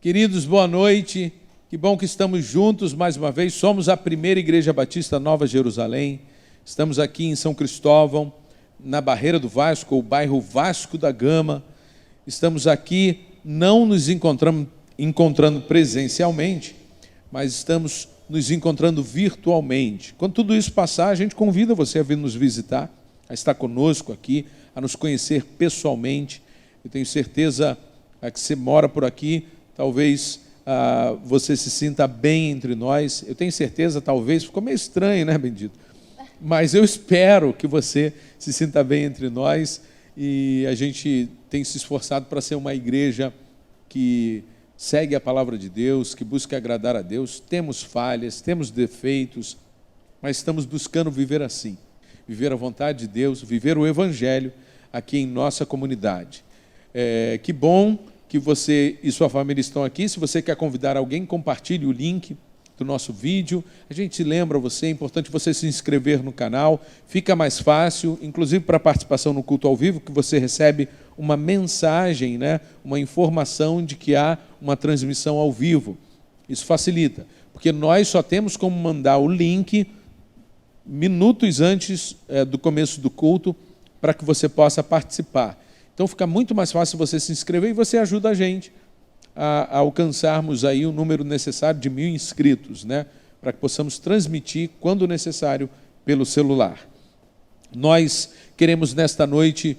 Queridos, boa noite. Que bom que estamos juntos mais uma vez. Somos a primeira Igreja Batista Nova Jerusalém. Estamos aqui em São Cristóvão, na Barreira do Vasco, ou bairro Vasco da Gama. Estamos aqui, não nos encontrando presencialmente, mas estamos nos encontrando virtualmente. Quando tudo isso passar, a gente convida você a vir nos visitar, a estar conosco aqui, a nos conhecer pessoalmente. Eu tenho certeza que você mora por aqui, talvez você se sinta bem entre nós. Eu tenho certeza, talvez, ficou meio estranho, né, Bendito? Mas eu espero que você se sinta bem entre nós, e a gente tem se esforçado para ser uma igreja que segue a palavra de Deus, que busca agradar a Deus. Temos falhas, temos defeitos, mas estamos buscando viver assim, viver a vontade de Deus, viver o Evangelho aqui em nossa comunidade. Que bom que você e sua família estão aqui. Se você quer convidar alguém, compartilhe o link do nosso vídeo. A gente lembra você, é importante você se inscrever no canal, fica mais fácil, inclusive para a participação no culto ao vivo, que você recebe uma mensagem, né, uma informação de que há uma transmissão ao vivo. Isso facilita, porque nós só temos como mandar o link minutos antes do começo do culto, para que você possa participar. Então fica muito mais fácil você se inscrever, e você ajuda a gente a alcançarmos aí o número necessário de 1000 inscritos, né? Para que possamos transmitir, quando necessário, pelo celular. Nós queremos nesta noite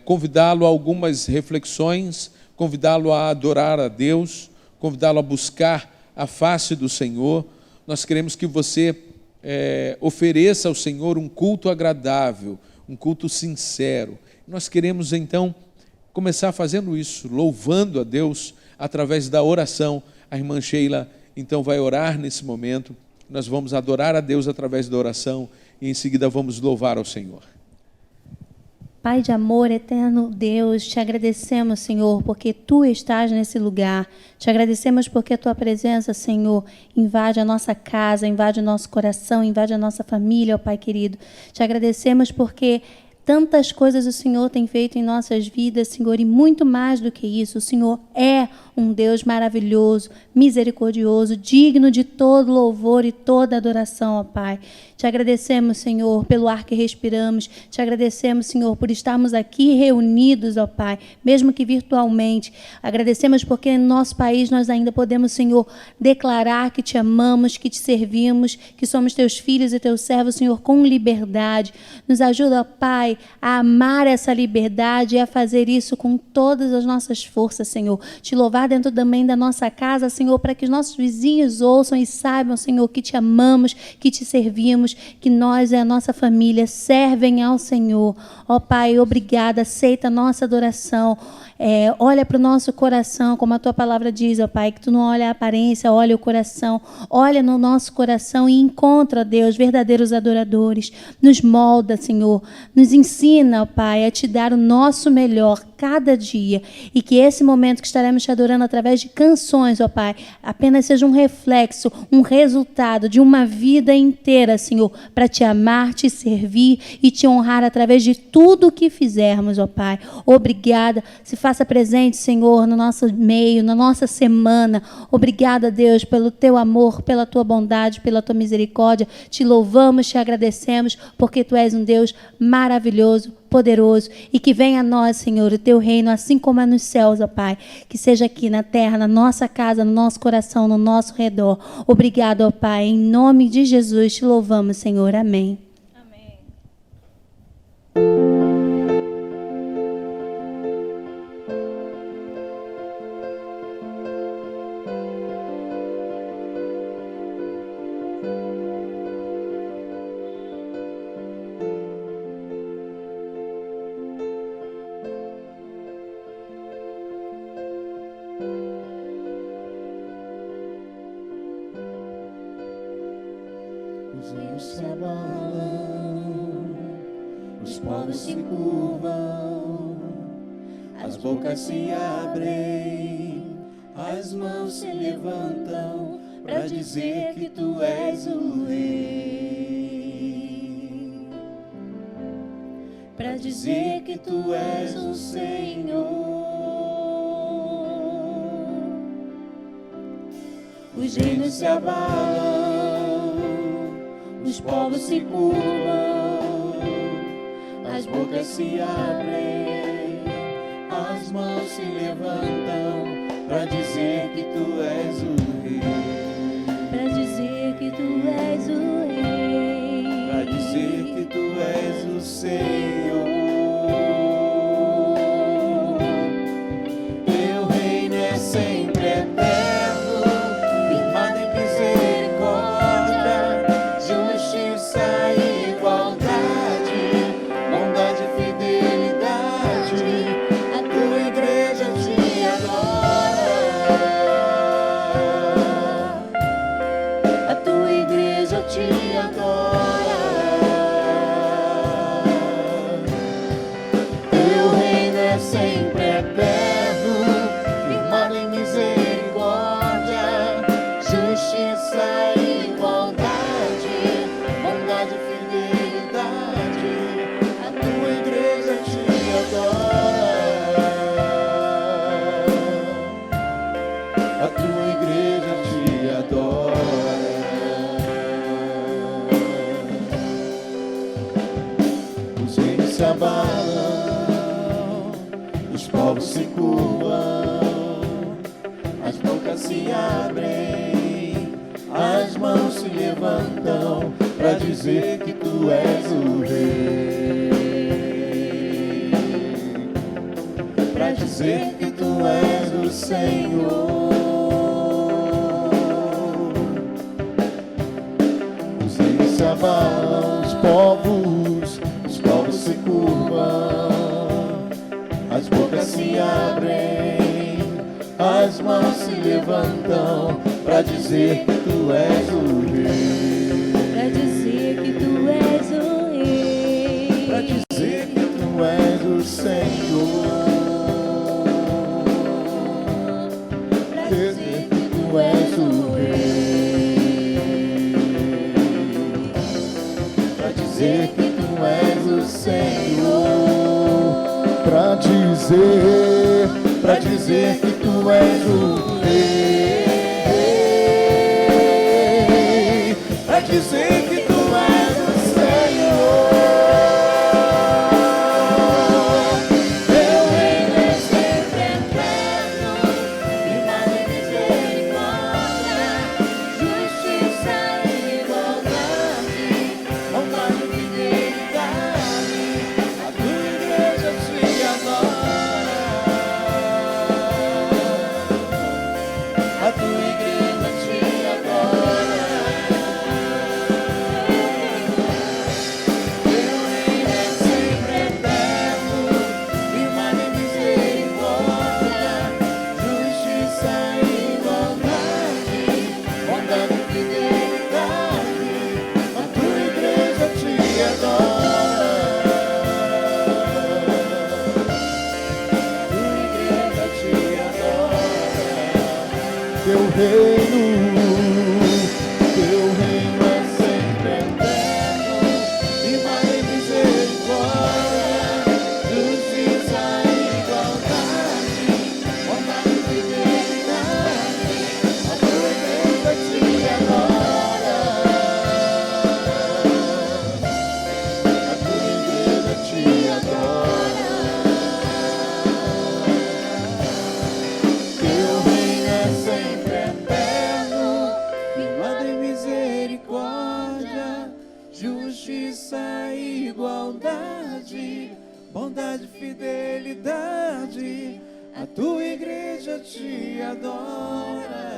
convidá-lo a algumas reflexões, convidá-lo a adorar a Deus, convidá-lo a buscar a face do Senhor. Nós queremos que você ofereça ao Senhor um culto agradável, um culto sincero. Nós queremos, então, começar fazendo isso, louvando a Deus através da oração. A irmã Sheila, então, vai orar nesse momento. Nós vamos adorar a Deus através da oração e, em seguida, vamos louvar ao Senhor. Pai de amor, eterno Deus, te agradecemos, Senhor, porque Tu estás nesse lugar. Te agradecemos porque a Tua presença, Senhor, invade a nossa casa, invade o nosso coração, invade a nossa família, ó Pai querido. Te agradecemos porque tantas coisas o Senhor tem feito em nossas vidas, Senhor, e muito mais do que isso. O Senhor é um Deus maravilhoso, misericordioso, digno de todo louvor e toda adoração, ó Pai. Te agradecemos, Senhor, pelo ar que respiramos. Te agradecemos, Senhor, por estarmos aqui reunidos, ó Pai, mesmo que virtualmente. Agradecemos porque no nosso país nós ainda podemos, Senhor, declarar que Te amamos, que Te servimos, que somos Teus filhos e Teus servos, Senhor, com liberdade. Nos ajuda, ó Pai, a amar essa liberdade e a fazer isso com todas as nossas forças, Senhor. Te louvar dentro também da nossa casa, Senhor, para que os nossos vizinhos ouçam e saibam, Senhor, que Te amamos, que Te servimos, que nós e a nossa família servem ao Senhor. Ó Pai, obrigada, aceita a nossa adoração. Olha para o nosso coração, como a Tua palavra diz, ó Pai, que Tu não olha a aparência, olha o coração. Olha no nosso coração e encontra, Deus, verdadeiros adoradores. Nos molda, Senhor. Nos ensina, ó Pai, a Te dar o nosso melhor cada dia. E que esse momento que estaremos Te adorando através de canções, ó Pai, apenas seja um reflexo, um resultado de uma vida inteira, Senhor, para Te amar, Te servir e Te honrar através de tudo o que fizermos, ó Pai. Obrigada. Se faça presente, Senhor, no nosso meio, na nossa semana. Obrigada, Deus, pelo Teu amor, pela Tua bondade, pela Tua misericórdia. Te louvamos, Te agradecemos, porque Tu és um Deus maravilhoso, poderoso, e que venha a nós, Senhor, o Teu reino, assim como é nos céus, ó Pai, que seja aqui na terra, na nossa casa, no nosso coração, no nosso redor. Obrigado, ó Pai, em nome de Jesus te louvamos, Senhor. Amém. Os rios se abalam, os povos se curvam, as bocas se abrem, as mãos se levantam para dizer que Tu és o Rei, para dizer que Tu és o Senhor. os reinos se abalam, os povos se curvam, as bocas se abrem, as mãos se levantam para dizer que tu és o rei, para dizer que tu és o rei, para dizer que tu és o Senhor. Teu reino é sempre eterno, firmado em misericórdia, justiça e igualdade, bondade e fidelidade. A tua igreja te adora, a tua igreja te adora. Teu reino é sempre eterno, firmado em misericórdia, justiça e igualdade, bondade e fidelidade. A tua igreja te adora, a tua igreja te adora. Os reinos se abalam, os povos se curvam, as bocas se abrem, as mãos se levantam para dizer que tu és o rei, para dizer que tu és o Senhor. Os reinos se abalam, os povos se curvam, as bocas se abrem, as mãos se levantam para dizer que tu és o rei, para dizer que tu és o rei, para dizer que tu és o Senhor, para dizer que tu és o rei, para dizer que tu és o Senhor, para dizer que tu és o rei, para dizer que tu és o Senhor. Teu reino é sempre eterno, firmado em misericórdia, justiça e igualdade, bondade e fidelidade. A tua igreja te adora, a tua igreja te adora. Teu reino é sempre eterno, firmado em misericórdia, justiça e igualdade, bondade e fidelidade. A tua igreja te adora, a tua igreja te adora. Teu reino é sempre eterno, firmado em misericórdia, justiça e igualdade, bondade e fidelidade. A tua igreja te adora, a tua igreja te adora. Teu reino é sempre eterno, firmado em misericórdia, justiça e igualdade, bondade e fidelidade. A tua igreja te adora,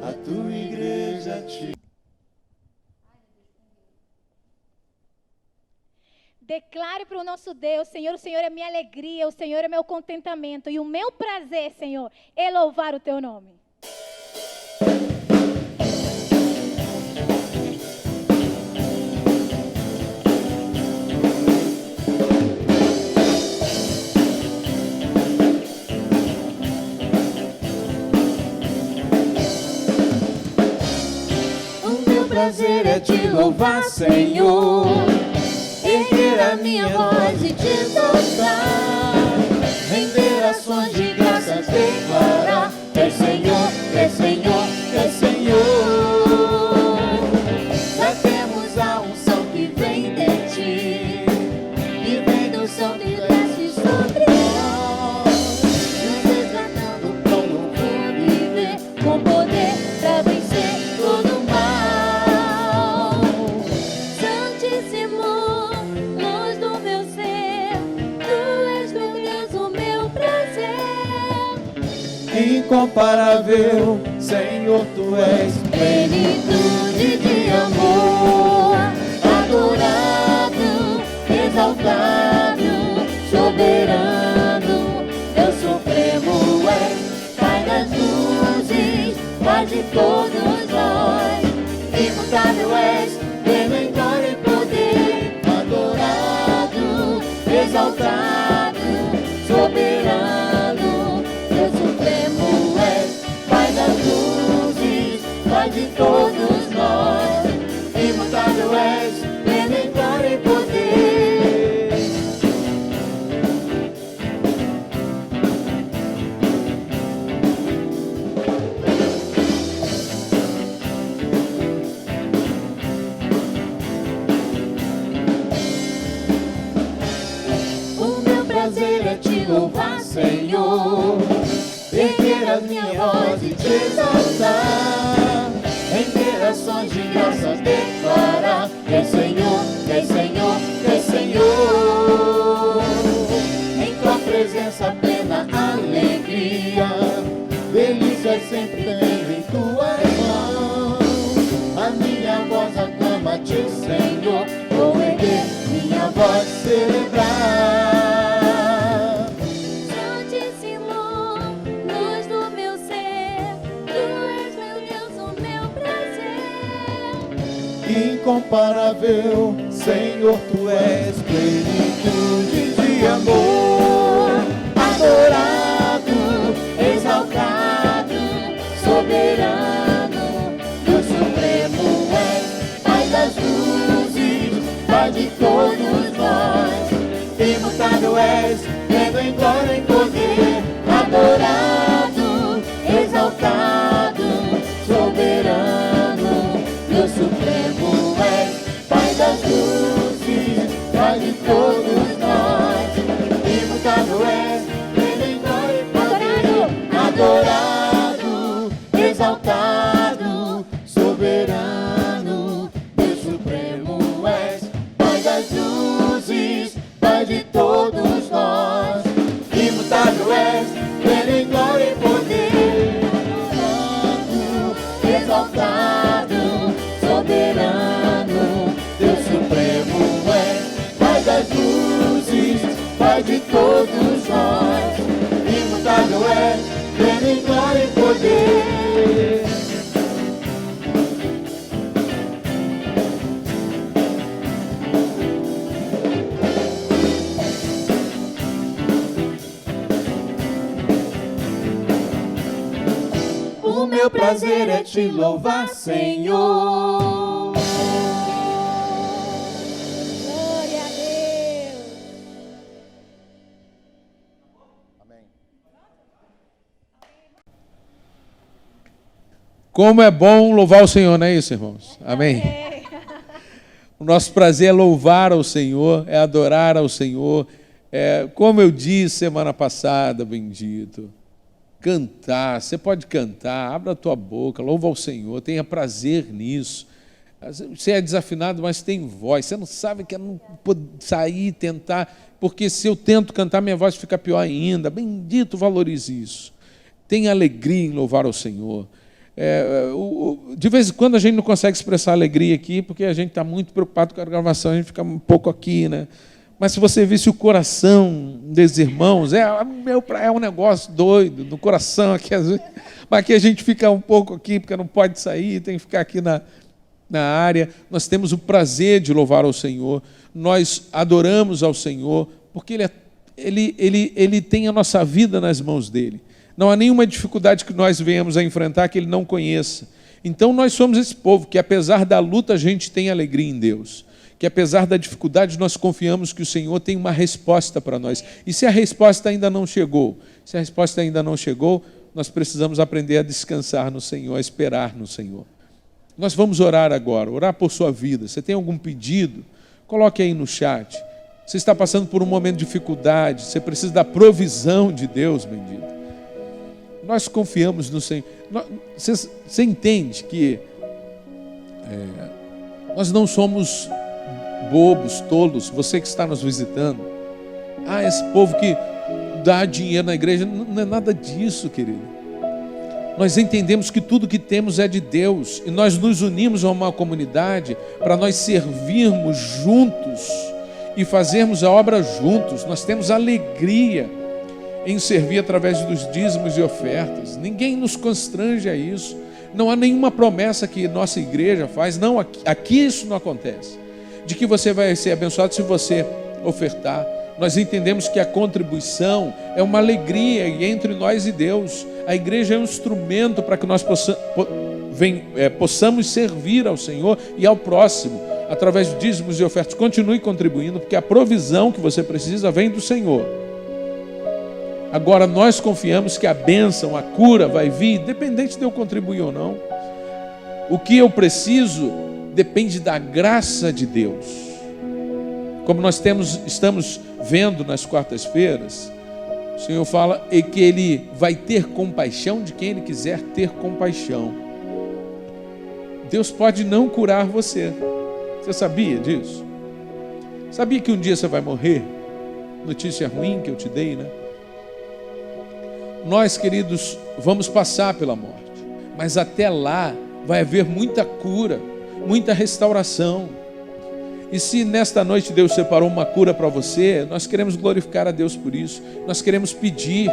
a tua igreja te Declare para o nosso Deus, Senhor, o Senhor é minha alegria, o Senhor é meu contentamento e o meu prazer, Senhor, é louvar o teu nome. O meu prazer é te louvar, Senhor, erguer a minha voz e te exaltar, render ações de graça declarar que é Senhor, que é Senhor, que é Senhor. Já temos a unção que vem de ti, e vem do céu que desce sobre nós, nos resgatando pra um novo viver, com poder pra vencer todo o mal. Santíssimo, luz do meu ser, tu és meu Deus, o meu prazer. Incomparável, Senhor, tu és Plenitude de amor, adorado, exaltado, soberano, Deus supremo és, Pai das luzes, Pai de todos nós, imutável és, pleno em glória e poder, adorado, exaltado, soberano, Deus supremo és, Pai das luzes, Pai de todos nós, imutável és, pleno em glória e poder. O meu prazer é te louvar, Senhor, erguer a minha voz e te exaltar, em ações de graças declarar que é Senhor, que é Senhor, que é Senhor. Em tua presença plena alegria, delícia sempre tenho em tuas mãos. A minha voz aclama a ti, Senhor, vou erguer minha voz celebrar. Santíssimo, luz do meu ser, tu és meu Deus, o meu prazer. incomparável, Senhor, tu és plenitude de amor, Adorado, exaltado, soberano, Deus supremo és, Pai das luzes, Pai de todos nós, imutável és, pleno em glória e poder, adorado, exaltado, soberano, Deus supremo és, Pai das luzes, Pai de todos nós, imutável és, pleno em glória e poder, adorado, exaltado, soberano, Deus supremo és, Pai das luzes, Pai de todos nós, imutável és, pleno em glória e poder, adorado, exaltado, soberano, Deus supremo és, Pai das luzes, Pai de todos nós, imutável és, pleno em glória e poder. O meu prazer é te louvar, Senhor. Glória a Deus. Como é bom louvar o Senhor, não é isso, irmãos? Amém? O nosso prazer é louvar ao Senhor, é adorar ao Senhor. Como eu disse semana passada, bendito, cantar, você pode cantar, abra a tua boca, louva ao Senhor, tenha prazer nisso. Você é desafinado, mas tem voz, você não sabe que não pode sair, tentar, porque se eu tento cantar, minha voz fica pior ainda. Bendito, valorize isso. Tenha alegria em louvar ao Senhor. De vez em quando a gente não consegue expressar alegria aqui, porque a gente está muito preocupado com a gravação, a gente fica um pouco aqui, né? Mas se você visse o coração desses irmãos, é um negócio doido, no coração aqui, às vezes, mas aqui a gente fica um pouco aqui, porque não pode sair, tem que ficar aqui na área. Nós temos o prazer de louvar ao Senhor, nós adoramos ao Senhor, porque Ele tem a nossa vida nas mãos dEle. Não há nenhuma dificuldade que nós venhamos a enfrentar que Ele não conheça. Então nós somos esse povo que, apesar da luta, a gente tem alegria em Deus. que apesar da dificuldade nós confiamos que o Senhor tem uma resposta para nós. E se a resposta ainda não chegou, nós precisamos aprender a descansar no Senhor, a esperar no Senhor. Nós vamos orar agora, orar por sua vida. Você tem algum pedido? Coloque aí no chat. Você está passando por um momento de dificuldade, você precisa da provisão de Deus, bendito. Nós confiamos no Senhor. Você entende que nós não somos bobos, tolos, você que está nos visitando. Esse povo que dá dinheiro na igreja, não é nada disso, querido. Nós entendemos que tudo que temos é de Deus e nós nos unimos a uma comunidade para nós servirmos juntos e fazermos a obra juntos. Nós temos alegria em servir através dos dízimos e ofertas. Ninguém nos constrange a isso. Não há nenhuma promessa que nossa igreja faz. Não, aqui isso não acontece. De que você vai ser abençoado se você ofertar. Nós entendemos que a contribuição é uma alegria entre nós e Deus. A igreja é um instrumento para que nós possamos servir ao Senhor e ao próximo, através de dízimos e ofertas. Continue contribuindo, porque a provisão que você precisa vem do Senhor. Agora nós confiamos que a bênção, a cura vai vir, independente de eu contribuir ou não. O que eu preciso depende da graça de Deus. Como nós estamos vendo nas quartas-feiras, o Senhor fala que Ele vai ter compaixão de quem Ele quiser ter compaixão. Deus pode não curar você. Você sabia disso? Sabia que um dia você vai morrer? Notícia ruim que eu te dei, né? Nós, queridos, vamos passar pela morte, mas até lá vai haver muita cura, muita restauração. E se nesta noite Deus separou uma cura para você, nós queremos glorificar a Deus por isso. Nós queremos pedir.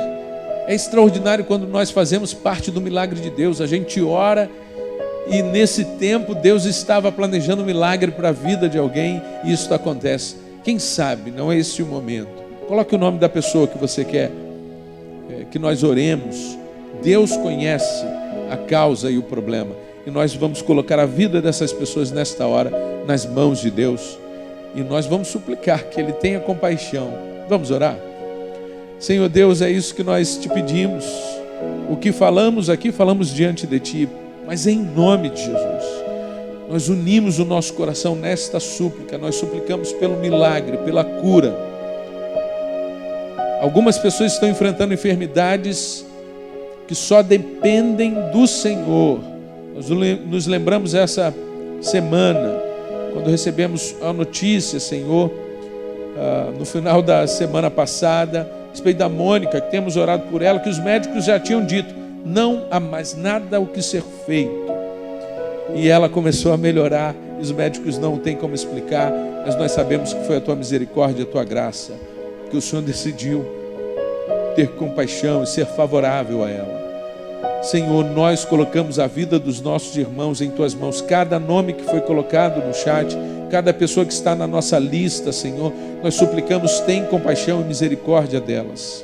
É extraordinário quando nós fazemos parte do milagre de Deus. A gente ora e nesse tempo Deus estava planejando um milagre para a vida de alguém e isso acontece. Quem sabe não é esse o momento. Coloque o nome da pessoa que você quer que nós oremos. Deus conhece a causa e o problema. E nós vamos colocar a vida dessas pessoas nesta hora nas mãos de Deus. E nós vamos suplicar que Ele tenha compaixão. Vamos orar? Senhor Deus, é isso que nós te pedimos. O que falamos aqui, falamos diante de Ti. Mas em nome de Jesus, nós unimos o nosso coração nesta súplica. Nós suplicamos pelo milagre, pela cura. Algumas pessoas estão enfrentando enfermidades que só dependem do Senhor. Nós nos lembramos essa semana, quando recebemos a notícia, Senhor, no final da semana passada, a respeito da Mônica, que temos orado por ela, que os médicos já tinham dito, não há mais nada o que ser feito. E ela começou a melhorar, e os médicos não têm como explicar, mas nós sabemos que foi a Tua misericórdia, a Tua graça, que o Senhor decidiu ter compaixão e ser favorável a ela. Senhor, nós colocamos a vida dos nossos irmãos em Tuas mãos. Cada nome que foi colocado no chat, cada pessoa que está na nossa lista, Senhor, nós suplicamos, tem compaixão e misericórdia delas.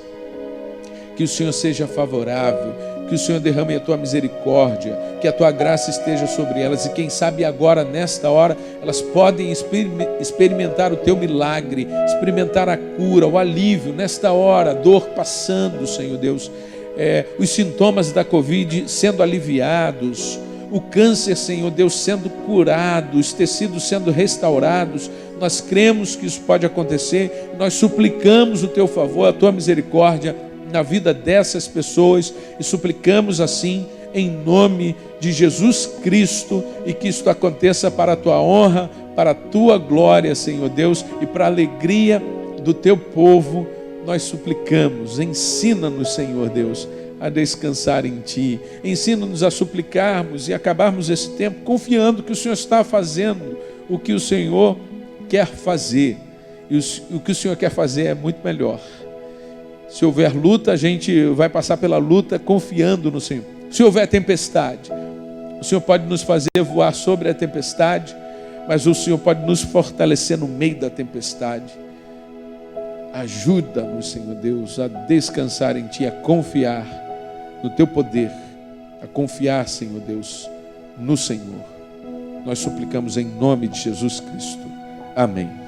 Que o Senhor seja favorável, que o Senhor derrame a Tua misericórdia, que a Tua graça esteja sobre elas. E quem sabe agora, nesta hora, elas podem experimentar o Teu milagre, experimentar a cura, o alívio, nesta hora, a dor passando, Senhor Deus. Os sintomas da Covid sendo aliviados, o câncer, Senhor Deus, sendo curado, os tecidos sendo restaurados. Nós cremos que isso pode acontecer. Nós suplicamos o Teu favor, a Tua misericórdia na vida dessas pessoas e suplicamos assim em nome de Jesus Cristo, e que isso aconteça para a Tua honra, para a Tua glória, Senhor Deus, e para a alegria do Teu povo. Nós suplicamos, ensina-nos, Senhor Deus, a descansar em Ti. Ensina-nos a suplicarmos e acabarmos esse tempo confiando que o Senhor está fazendo o que o Senhor quer fazer. E o que o Senhor quer fazer é muito melhor. Se houver luta, a gente vai passar pela luta confiando no Senhor. Se houver tempestade, o Senhor pode nos fazer voar sobre a tempestade, mas o Senhor pode nos fortalecer no meio da tempestade. Ajuda-nos, Senhor Deus, a descansar em Ti, a confiar no Teu poder, a confiar, Senhor Deus, no Senhor. Nós suplicamos em nome de Jesus Cristo. Amém.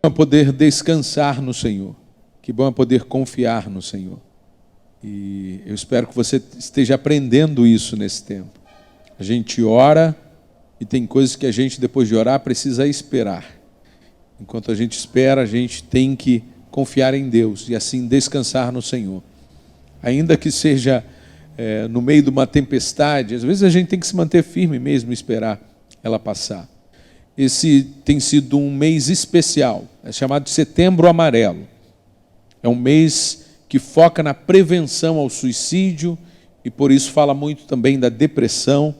É poder descansar no Senhor. Que bom é poder confiar no Senhor. E eu espero que você esteja aprendendo isso nesse tempo. A gente ora e tem coisas que a gente, depois de orar, precisa esperar. Enquanto a gente espera, a gente tem que confiar em Deus e assim descansar no Senhor. Ainda que seja no meio de uma tempestade, às vezes a gente tem que se manter firme mesmo e esperar ela passar. Esse tem sido um mês especial, é chamado de Setembro Amarelo. É um mês que foca na prevenção ao suicídio e por isso fala muito também da depressão.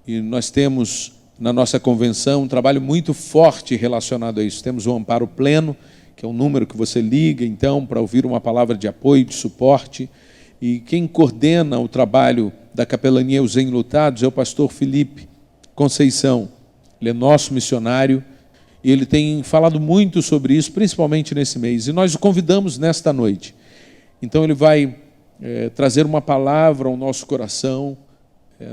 E nós temos na nossa convenção, um trabalho muito forte relacionado a isso. Temos o Amparo Pleno, que é um número que você liga, então, para ouvir uma palavra de apoio, de suporte. E quem coordena o trabalho da Capelania Os Enlutados é o pastor Felipe Conceição. Ele é nosso missionário e ele tem falado muito sobre isso, principalmente nesse mês. E nós o convidamos nesta noite. Então ele vai trazer uma palavra ao nosso coração,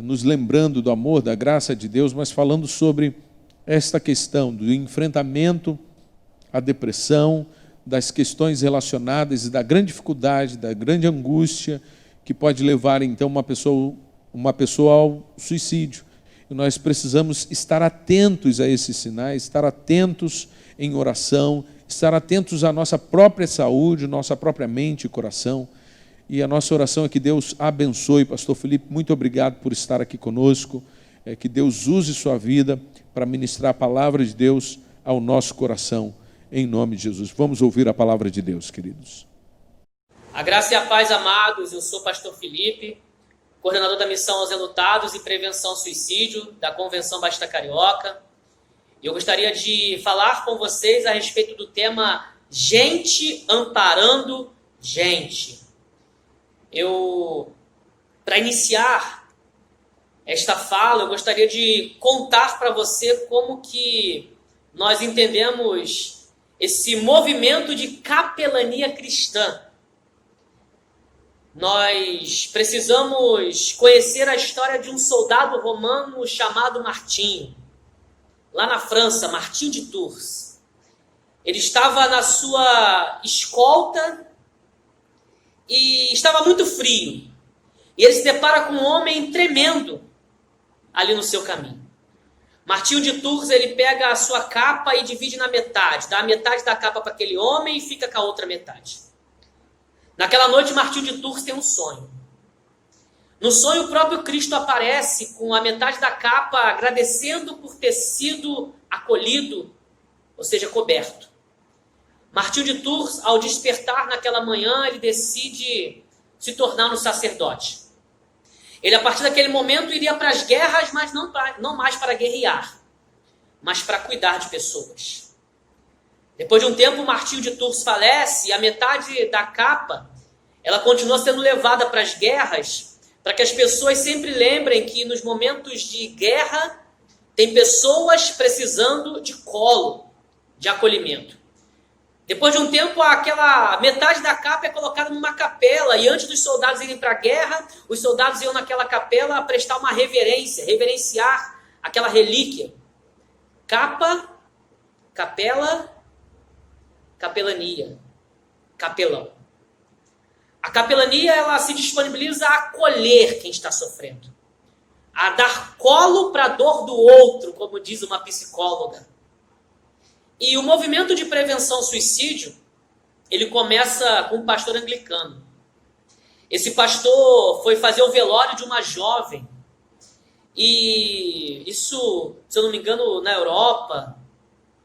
nos lembrando do amor, da graça de Deus, mas falando sobre esta questão do enfrentamento à depressão, das questões relacionadas e da grande dificuldade, da grande angústia que pode levar, então, uma pessoa ao suicídio. E nós precisamos estar atentos a esses sinais, estar atentos em oração, estar atentos à nossa própria saúde, nossa própria mente e coração. E a nossa oração é que Deus abençoe. Pastor Felipe, muito obrigado por estar aqui conosco. Que Deus use sua vida para ministrar a palavra de Deus ao nosso coração, em nome de Jesus. Vamos ouvir a palavra de Deus, queridos. A graça e a paz, amados. Eu sou o pastor Felipe, coordenador da missão aos enlutados e prevenção ao suicídio da Convenção Batista Carioca. E eu gostaria de falar com vocês a respeito do tema Gente Amparando Gente. Para iniciar esta fala, eu gostaria de contar para você como que nós entendemos esse movimento de capelania cristã. Nós precisamos conhecer a história de um soldado romano chamado Martinho, lá na França, Martinho de Tours. Ele estava na sua escolta e estava muito frio. E ele se depara com um homem tremendo ali no seu caminho. Martinho de Tours, ele pega a sua capa e divide na metade. Dá a metade da capa para aquele homem e fica com a outra metade. Naquela noite, Martinho de Tours tem um sonho. No sonho, o próprio Cristo aparece com a metade da capa agradecendo por ter sido acolhido, ou seja, coberto. Martinho de Tours, ao despertar naquela manhã, ele decide se tornar um sacerdote. Ele, a partir daquele momento, iria para as guerras, mas não mais para guerrear, mas para cuidar de pessoas. Depois de um tempo, Martinho de Tours falece e a metade da capa ela continua sendo levada para as guerras, para que as pessoas sempre lembrem que nos momentos de guerra tem pessoas precisando de colo, de acolhimento. Depois de um tempo, aquela metade da capa é colocada numa capela, e antes dos soldados irem para a guerra, os soldados iam naquela capela prestar uma reverência, reverenciar aquela relíquia. Capa, capela, capelania, capelão. A capelania, ela se disponibiliza a acolher quem está sofrendo, a dar colo para a dor do outro, como diz uma psicóloga. E o movimento de prevenção ao suicídio, ele começa com um pastor anglicano. Esse pastor foi fazer o velório de uma jovem. E isso, se eu não me engano, na Europa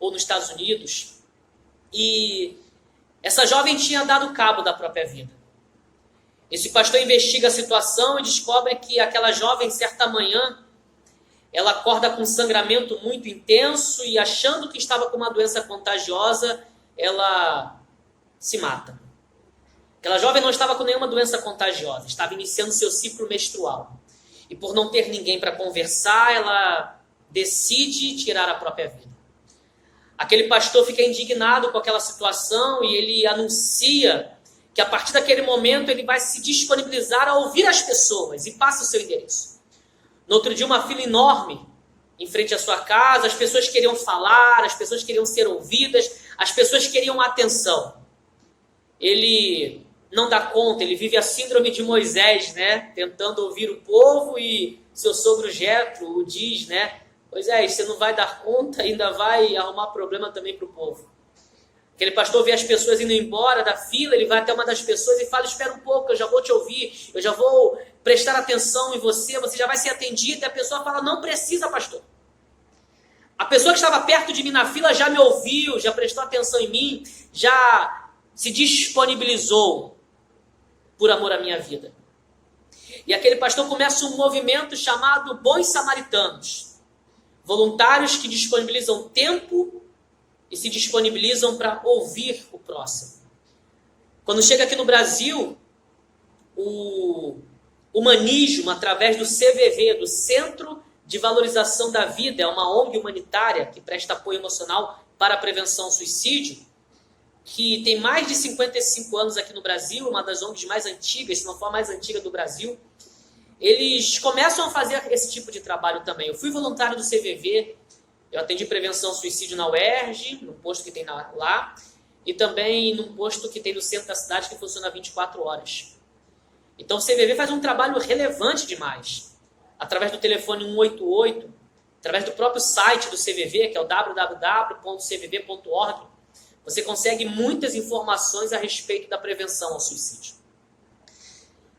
ou nos Estados Unidos. E essa jovem tinha dado cabo da própria vida. Esse pastor investiga a situação e descobre que aquela jovem, certa manhã, ela acorda com um sangramento muito intenso e, achando que estava com uma doença contagiosa, ela se mata. Aquela jovem não estava com nenhuma doença contagiosa, estava iniciando seu ciclo menstrual. E por não ter ninguém para conversar, ela decide tirar a própria vida. Aquele pastor fica indignado com aquela situação e ele anuncia que a partir daquele momento ele vai se disponibilizar a ouvir as pessoas e passa o seu endereço. No outro dia, uma fila enorme em frente à sua casa, as pessoas queriam falar, as pessoas queriam ser ouvidas, as pessoas queriam atenção. Ele não dá conta, ele vive a síndrome de Moisés, né? Tentando ouvir o povo, e seu sogro Jetro o diz, né? Moisés, você não vai dar conta, ainda vai arrumar problema também para o povo. Aquele pastor vê as pessoas indo embora da fila, ele vai até uma das pessoas e fala, espera um pouco, eu já vou te ouvir, eu já vou prestar atenção em você, você já vai ser atendido. E a pessoa fala, não precisa, pastor. A pessoa que estava perto de mim na fila já me ouviu, já prestou atenção em mim, já se disponibilizou por amor à minha vida. E aquele pastor começa um movimento chamado Bons Samaritanos. voluntários que disponibilizam tempo e se disponibilizam para ouvir o próximo. Quando chega aqui no Brasil, o humanismo, através do CVV, do Centro de Valorização da Vida, é uma ONG humanitária que presta apoio emocional para a prevenção ao suicídio, que tem mais de 55 anos aqui no Brasil, uma das ONGs mais antigas, se não for a mais antiga do Brasil. Eles começam a fazer esse tipo de trabalho também. Eu fui voluntário do CVV, eu atendi prevenção ao suicídio na UERJ, no posto que tem lá, e também num posto que tem no centro da cidade que funciona 24 horas. Então o CVV faz um trabalho relevante demais. Através do telefone 188, através do próprio site do CVV, que é o www.cvv.org, você consegue muitas informações a respeito da prevenção ao suicídio.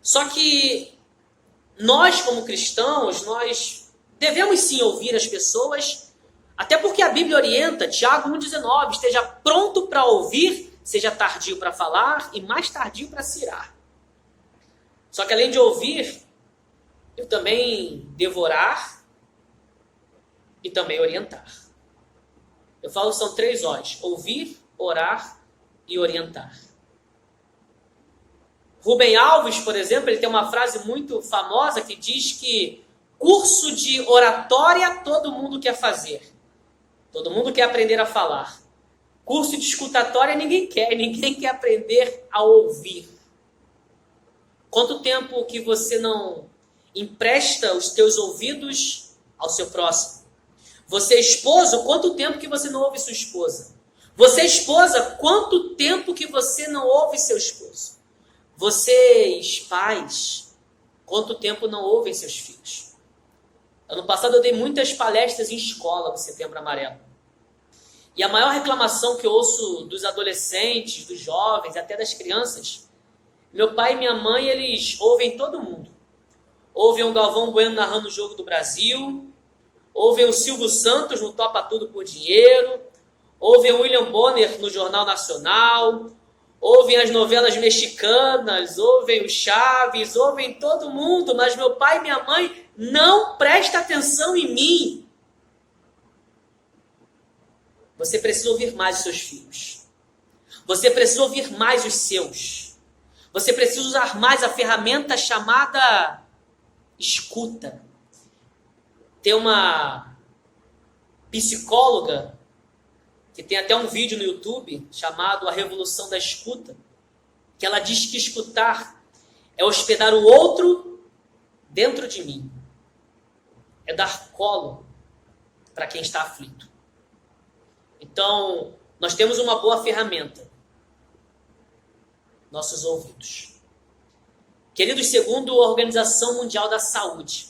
Só que nós, como cristãos, nós devemos sim ouvir as pessoas, até porque a Bíblia orienta, Tiago 1,19, esteja pronto para ouvir, seja tardio para falar e mais tardio para se irar. Só que além de ouvir, eu também devo orar e também orientar. Eu falo são 3 O's: ouvir, orar e orientar. Rubem Alves, por exemplo, ele tem uma frase muito famosa que diz que curso de oratória todo mundo quer fazer. Todo mundo quer aprender a falar. Curso de escutatória ninguém quer aprender a ouvir. Quanto tempo que você não empresta os teus ouvidos ao seu próximo? Você, esposo, quanto tempo que você não ouve sua esposa? Você, esposa, quanto tempo que você não ouve seu esposo? Vocês, pais, quanto tempo não ouvem seus filhos? Ano passado eu dei muitas palestras em escola no Setembro Amarelo. E a maior reclamação que eu ouço dos adolescentes, dos jovens, até das crianças, meu pai e minha mãe, eles ouvem todo mundo. Ouvem o Galvão Bueno narrando o Jogo do Brasil, ouvem o Silvio Santos no Topa Tudo por Dinheiro, ouvem o William Bonner no Jornal Nacional, ouvem as novelas mexicanas, ouvem o Chaves, ouvem todo mundo, mas meu pai e minha mãe não prestam atenção em mim. Você precisa ouvir mais os seus filhos. Você precisa ouvir mais os seus. Você precisa usar mais a ferramenta chamada escuta. Tem uma psicóloga que tem até um vídeo no YouTube chamado A Revolução da Escuta, que ela diz que escutar é hospedar o outro dentro de mim. É dar colo para quem está aflito. Então, nós temos uma boa ferramenta. Nossos ouvidos. Queridos, segundo a Organização Mundial da Saúde,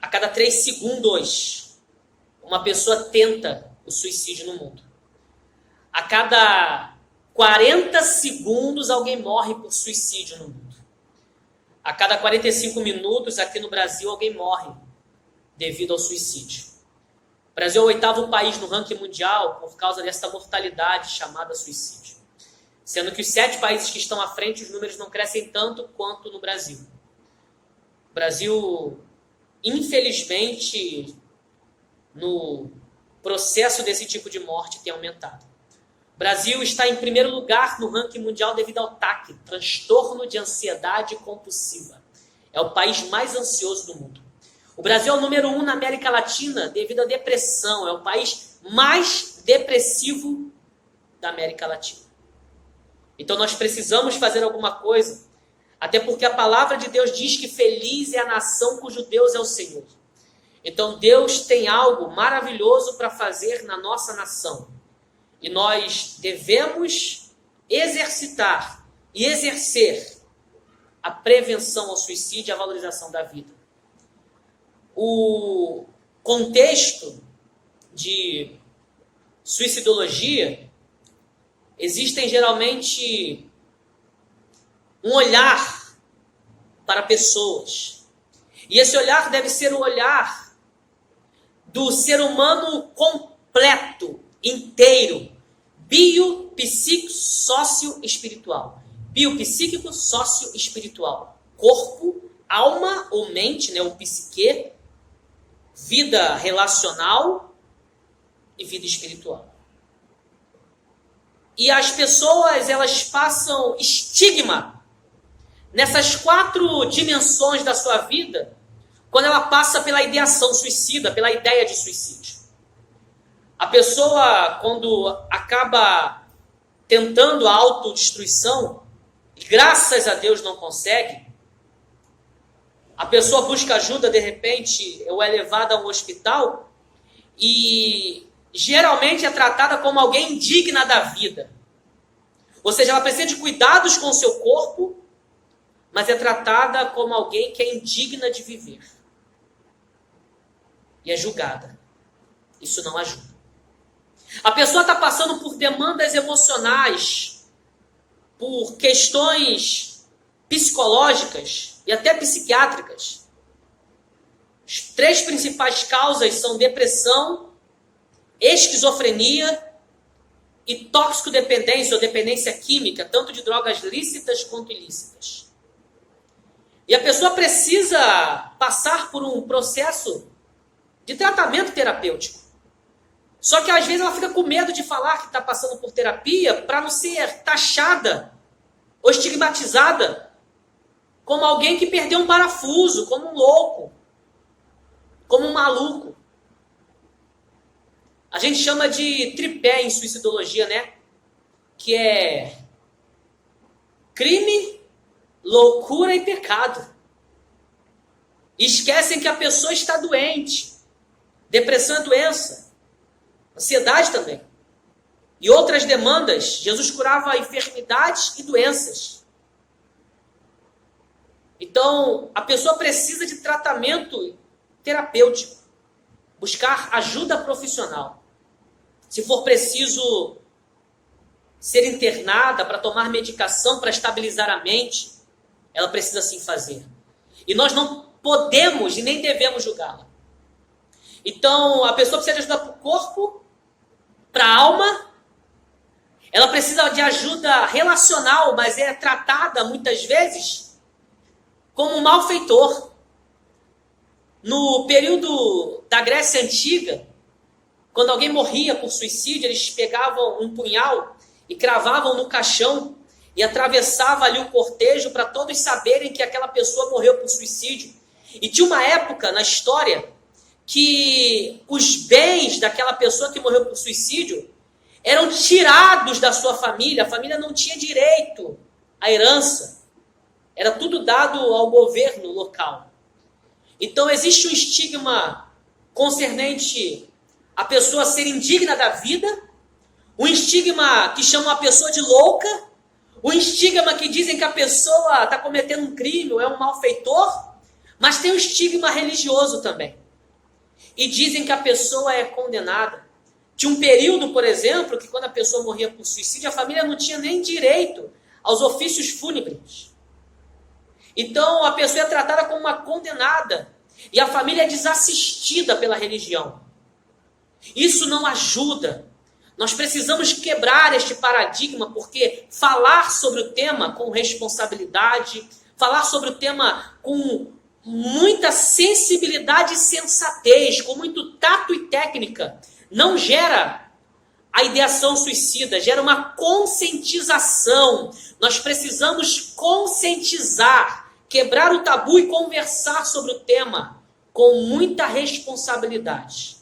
a cada 3 segundos, uma pessoa tenta o suicídio no mundo. A cada 40 segundos, alguém morre por suicídio no mundo. A cada 45 minutos, aqui no Brasil, alguém morre devido ao suicídio. O Brasil é o 8º país no ranking mundial por causa dessa mortalidade chamada suicídio. Sendo que os 7 países que estão à frente, os números não crescem tanto quanto no Brasil. O Brasil, infelizmente, no processo desse tipo de morte tem aumentado. O Brasil está em primeiro lugar no ranking mundial devido ao TAC, transtorno de ansiedade compulsiva. É o país mais ansioso do mundo. O Brasil é o número 1 na América Latina devido à depressão. É o país mais depressivo da América Latina. Então nós precisamos fazer alguma coisa, até porque a palavra de Deus diz que feliz é a nação cujo Deus é o Senhor. Então Deus tem algo maravilhoso para fazer na nossa nação. E nós devemos exercitar e exercer a prevenção ao suicídio e a valorização da vida. O contexto de suicidologia, existem geralmente um olhar para pessoas. E esse olhar deve ser o olhar do ser humano completo, inteiro, biopsíquico, sócio-espiritual. Biopsíquico, sócio-espiritual. Corpo, alma ou mente, né, o psique, vida relacional e vida espiritual. E as pessoas, elas passam estigma nessas 4 dimensões da sua vida, quando ela passa pela ideação suicida, pela ideia de suicídio. A pessoa, quando acaba tentando a autodestruição, e graças a Deus não consegue, a pessoa busca ajuda, de repente, ou é levada a um hospital, e geralmente é tratada como alguém indigna da vida. Ou seja, ela precisa de cuidados com o seu corpo, mas é tratada como alguém que é indigna de viver. E é julgada. Isso não ajuda. A pessoa está passando por demandas emocionais, por questões psicológicas e até psiquiátricas. As 3 principais causas são depressão, esquizofrenia e toxicodependência ou dependência química, tanto de drogas lícitas quanto ilícitas. E a pessoa precisa passar por um processo de tratamento terapêutico. Só que às vezes ela fica com medo de falar que está passando por terapia para não ser taxada ou estigmatizada como alguém que perdeu um parafuso, como um louco, como um maluco. A gente chama de tripé em suicidologia, né? Que é crime, loucura e pecado. E esquecem que a pessoa está doente. Depressão é doença. Ansiedade também. E outras demandas. Jesus curava enfermidades e doenças. Então, a pessoa precisa de tratamento terapêutico. Buscar ajuda profissional. Se for preciso ser internada para tomar medicação para estabilizar a mente, ela precisa sim fazer. E nós não podemos e nem devemos julgá-la. Então, a pessoa precisa de ajuda para o corpo, para a alma. Ela precisa de ajuda relacional, mas é tratada muitas vezes como um malfeitor. No período da Grécia Antiga, quando alguém morria por suicídio, eles pegavam um punhal e cravavam no caixão e atravessava ali o cortejo para todos saberem que aquela pessoa morreu por suicídio. E tinha uma época na história que os bens daquela pessoa que morreu por suicídio eram tirados da sua família. A família não tinha direito à herança. Era tudo dado ao governo local. Então existe um estigma concernente a pessoa ser indigna da vida, um estigma que chama a pessoa de louca, um estigma que dizem que a pessoa está cometendo um crime ou é um malfeitor, mas tem um estigma religioso também. E dizem que a pessoa é condenada. Tinha um período, por exemplo, que quando a pessoa morria por suicídio, a família não tinha nem direito aos ofícios fúnebres. Então a pessoa é tratada como uma condenada e a família é desassistida pela religião. Isso não ajuda. Nós precisamos quebrar este paradigma, porque falar sobre o tema com responsabilidade, falar sobre o tema com muita sensibilidade e sensatez, com muito tato e técnica, não gera a ideação suicida, gera uma conscientização. Nós precisamos conscientizar, quebrar o tabu e conversar sobre o tema com muita responsabilidade.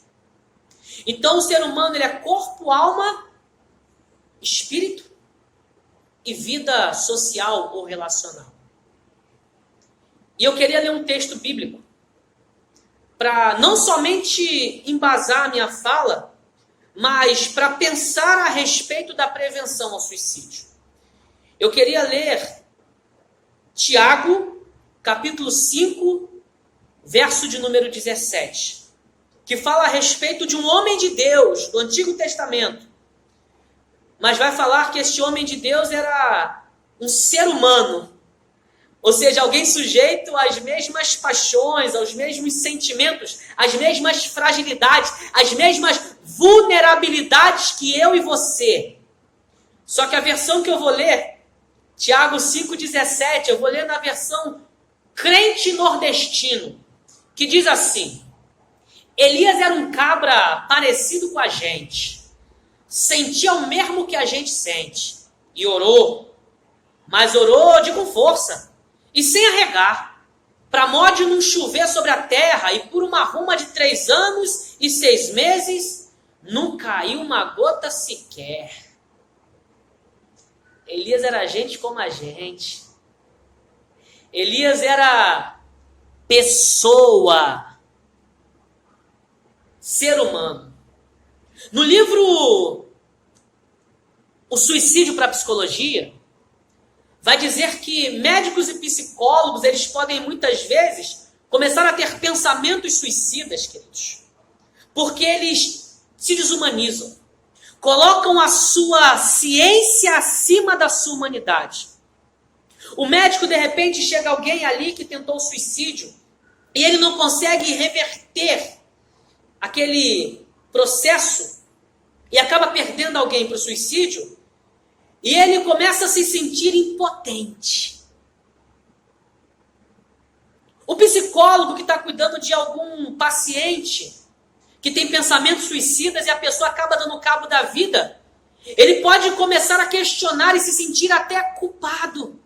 Então o ser humano ele é corpo, alma, espírito e vida social ou relacional. E eu queria ler um texto bíblico para não somente embasar a minha fala, mas para pensar a respeito da prevenção ao suicídio. Eu queria ler Tiago, capítulo 5, verso de número 17, que fala a respeito de um homem de Deus do Antigo Testamento, mas vai falar que este homem de Deus era um ser humano, ou seja, alguém sujeito às mesmas paixões, aos mesmos sentimentos, às mesmas fragilidades, às mesmas vulnerabilidades que eu e você. Só que a versão que eu vou ler, Tiago 5,17, eu vou ler na versão crente nordestino, que diz assim: Elias era um cabra parecido com a gente. Sentia o mesmo que a gente sente. E orou. Mas orou com força. E sem arregar. Para modo de não chover sobre a terra. E por uma ruma de 3 anos e 6 meses, não caiu uma gota sequer. Elias era gente como a gente. Elias era pessoa. Ser humano. No livro O Suicídio para a Psicologia, vai dizer que médicos e psicólogos, eles podem muitas vezes começar a ter pensamentos suicidas, queridos. Porque eles se desumanizam. Colocam a sua ciência acima da sua humanidade. O médico, de repente, chega alguém ali que tentou suicídio e ele não consegue reverter aquele processo e acaba perdendo alguém para o suicídio, e ele começa a se sentir impotente. O psicólogo que está cuidando de algum paciente que tem pensamentos suicidas e a pessoa acaba dando cabo da vida, ele pode começar a questionar e se sentir até culpado.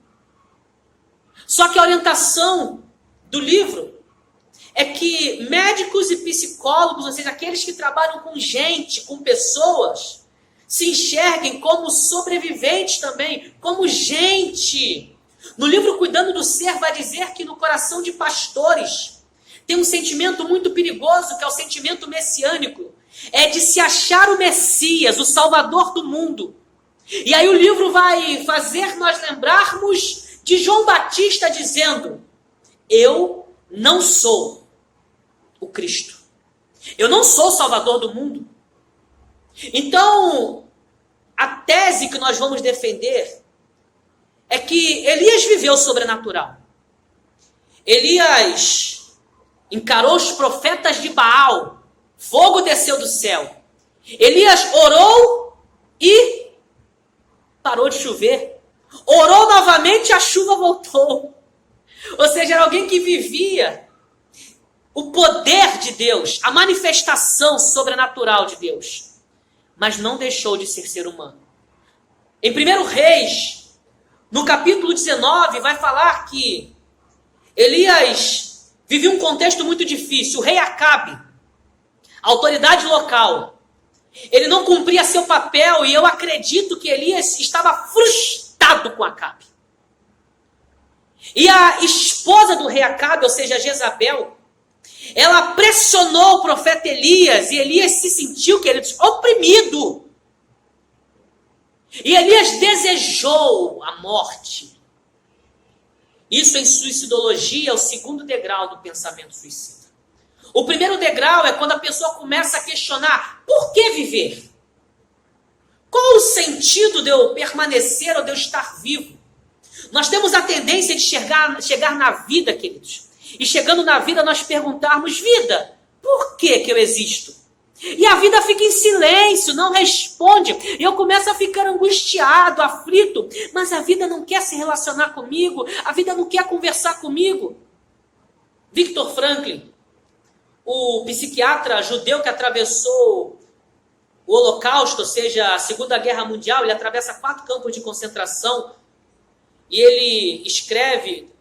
Só que a orientação do livro é que médicos e psicólogos, ou seja, aqueles que trabalham com gente, com pessoas, se enxerguem como sobreviventes também, como gente. No livro Cuidando do Ser vai dizer que no coração de pastores tem um sentimento muito perigoso, que é o sentimento messiânico. É de se achar o Messias, o Salvador do mundo. E aí o livro vai fazer nós lembrarmos de João Batista dizendo: eu não sou o Cristo. Eu não sou o Salvador do mundo. Então, a tese que nós vamos defender é que Elias viveu o sobrenatural. Elias encarou os profetas de Baal. Fogo desceu do céu. Elias orou e parou de chover. Orou novamente e a chuva voltou. Ou seja, era alguém que vivia o poder de Deus, a manifestação sobrenatural de Deus, mas não deixou de ser humano. Em 1 Reis, no capítulo 19, vai falar que Elias vivia um contexto muito difícil. O rei Acabe, a autoridade local, ele não cumpria seu papel, e eu acredito que Elias estava frustrado com Acabe. E a esposa do rei Acabe, ou seja, Jezabel, ela pressionou o profeta Elias, e Elias se sentiu, queridos, oprimido. E Elias desejou a morte. Isso em suicidologia é o segundo degrau do pensamento suicida. O primeiro degrau é quando a pessoa começa a questionar: por que viver? Qual o sentido de eu permanecer ou de eu estar vivo? Nós temos a tendência de chegar na vida, queridos, e chegando na vida nós perguntarmos: vida, por que eu existo? E a vida fica em silêncio, não responde. E eu começo a ficar angustiado, aflito. Mas a vida não quer se relacionar comigo. A vida não quer conversar comigo. Viktor Frankl, o psiquiatra judeu que atravessou o Holocausto, ou seja, a Segunda Guerra Mundial, ele atravessa 4 campos de concentração. E ele escreve,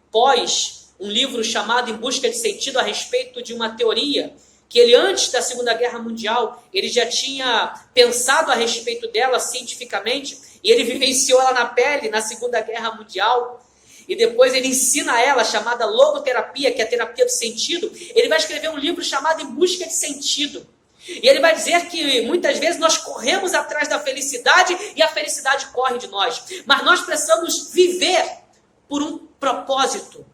um livro chamado Em Busca de Sentido, a respeito de uma teoria que ele, antes da Segunda Guerra Mundial, ele já tinha pensado a respeito dela cientificamente, e ele vivenciou ela na pele na Segunda Guerra Mundial, e depois ele ensina ela, chamada logoterapia, que é a terapia do sentido. Ele vai escrever um livro chamado Em Busca de Sentido. E ele vai dizer que muitas vezes nós corremos atrás da felicidade e a felicidade corre de nós. Mas nós precisamos viver por um propósito.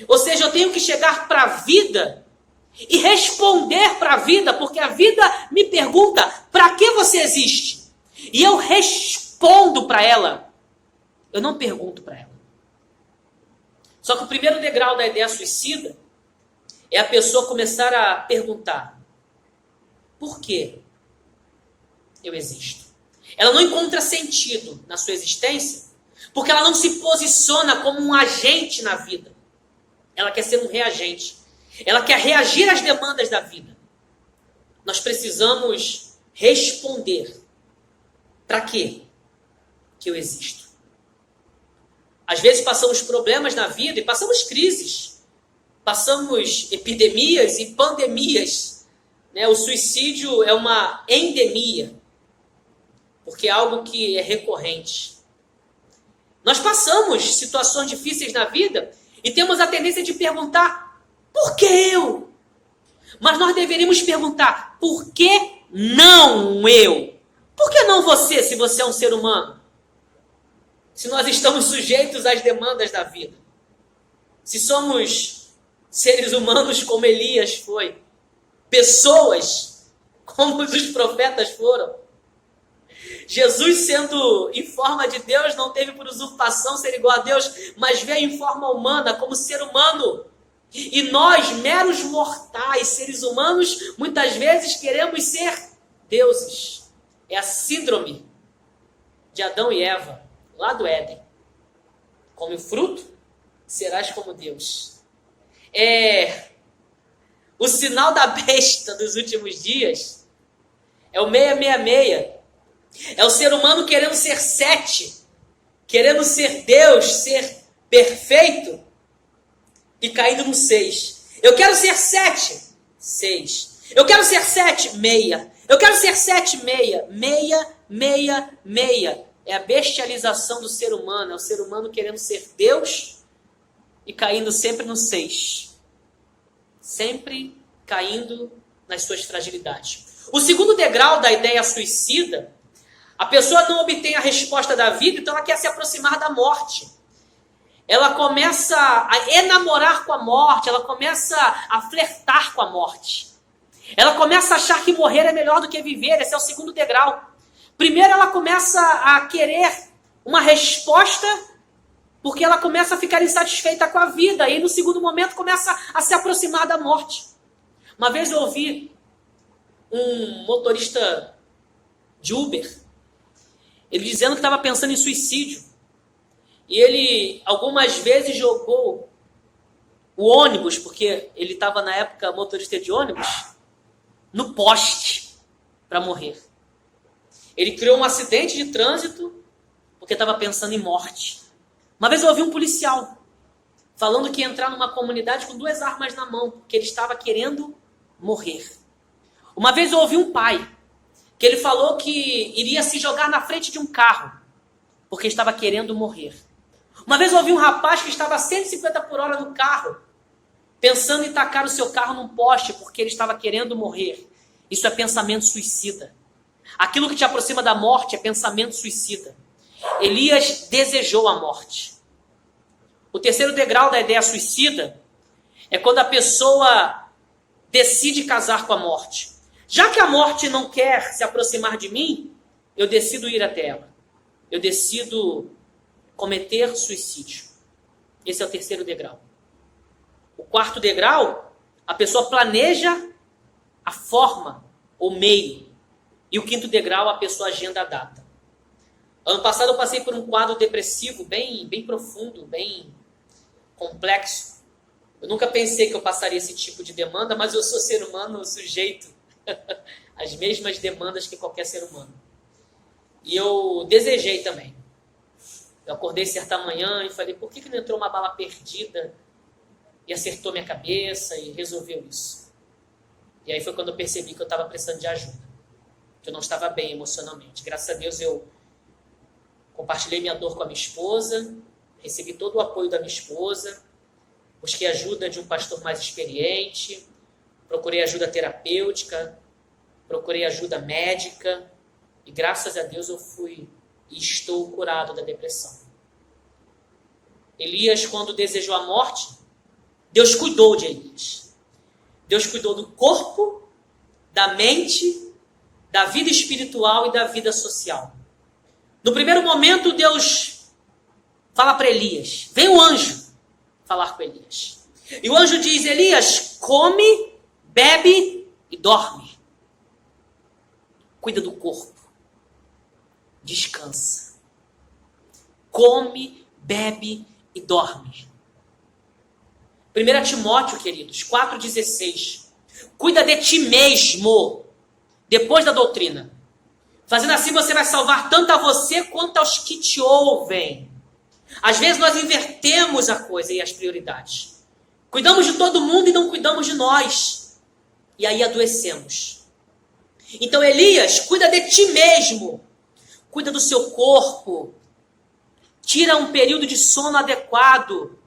Ou seja, eu tenho que chegar para a vida e responder para a vida, porque a vida me pergunta: para que você existe? E eu respondo para ela. Eu não pergunto para ela. Só que o primeiro degrau da ideia suicida é a pessoa começar a perguntar: por que eu existo? Ela não encontra sentido na sua existência, porque ela não se posiciona como um agente na vida. Ela quer ser um reagente. Ela quer reagir às demandas da vida. nós precisamos responder. Para quê que eu existo? Às vezes passamos problemas na vida e passamos crises, passamos epidemias e pandemias. O suicídio é uma endemia, porque é algo que é recorrente. Nós passamos situações difíceis na vida e temos a tendência de perguntar, por que eu? Mas nós deveríamos perguntar, por que não eu? Por que não você, se você é um ser humano? Se nós estamos sujeitos às demandas da vida. Se somos seres humanos como Elias foi. Pessoas como os profetas foram. Jesus, sendo em forma de Deus, não teve por usurpação ser igual a Deus, mas veio em forma humana, como ser humano. E nós, meros mortais, seres humanos, muitas vezes queremos ser deuses. É a síndrome de Adão e Eva, lá do Éden. Come o fruto, serás como Deus. O sinal da besta dos últimos dias é o 666. É o ser humano querendo ser 7, querendo ser Deus, ser perfeito e caindo no 6. Eu quero ser 7, 6. Eu quero ser 7, 6. Eu quero ser 7, 6. 6, 6, 6. É a bestialização do ser humano. É o ser humano querendo ser Deus e caindo sempre no 6. Sempre caindo nas suas fragilidades. O segundo degrau da ideia suicida, a pessoa não obtém a resposta da vida, então ela quer se aproximar da morte. Ela começa a enamorar com a morte, ela começa a flertar com a morte. Ela começa a achar que morrer é melhor do que viver, esse é o segundo degrau. Primeiro ela começa a querer uma resposta, porque ela começa a ficar insatisfeita com a vida, e no segundo momento começa a se aproximar da morte. Uma vez eu ouvi um motorista de Uber, ele dizendo que estava pensando em suicídio. E ele algumas vezes jogou o ônibus, porque ele estava na época motorista de ônibus, no poste para morrer. Ele criou um acidente de trânsito porque estava pensando em morte. Uma vez eu ouvi um policial falando que ia entrar numa comunidade com 2 armas na mão, porque ele estava querendo morrer. Uma vez eu ouvi um pai que ele falou que iria se jogar na frente de um carro, porque estava querendo morrer. Uma vez eu ouvi um rapaz que estava a 150 por hora no carro, pensando em tacar o seu carro num poste, porque ele estava querendo morrer. Isso é pensamento suicida. Aquilo que te aproxima da morte é pensamento suicida. Elias desejou a morte. O terceiro degrau da ideia suicida é quando a pessoa decide casar com a morte. Já que a morte não quer se aproximar de mim, eu decido ir até ela. Eu decido cometer suicídio. Esse é o terceiro degrau. O quarto degrau, a pessoa planeja a forma, o meio. E o quinto degrau, a pessoa agenda a data. Ano passado eu passei por um quadro depressivo bem profundo, bem complexo. Eu nunca pensei que eu passaria esse tipo de demanda, mas eu sou ser humano sujeito às mesmas demandas que qualquer ser humano. E eu desejei também. Eu acordei certa manhã e falei, por que não entrou uma bala perdida e acertou minha cabeça e resolveu isso? E aí foi quando eu percebi que eu estava precisando de ajuda, que eu não estava bem emocionalmente. Graças a Deus eu compartilhei minha dor com a minha esposa, recebi todo o apoio da minha esposa, busquei ajuda de um pastor mais experiente, procurei ajuda terapêutica, procurei ajuda médica e graças a Deus eu fui e estou curado da depressão. Elias, quando desejou a morte, Deus cuidou de Elias. Deus cuidou do corpo, da mente, da vida espiritual e da vida social. No primeiro momento, Deus fala para Elias, vem o anjo falar com Elias. E o anjo diz, Elias, come, bebe e dorme. Cuida do corpo. Descansa. Come, bebe e dorme. 1 Timóteo, queridos, 4,16. Cuida de ti mesmo depois da doutrina. Fazendo assim, você vai salvar tanto a você quanto aos que te ouvem. Às vezes nós invertemos a coisa e as prioridades. Cuidamos de todo mundo e não cuidamos de nós. E aí adoecemos. Então Elias, cuida de ti mesmo. Cuida do seu corpo. Tira um período de sono adequado.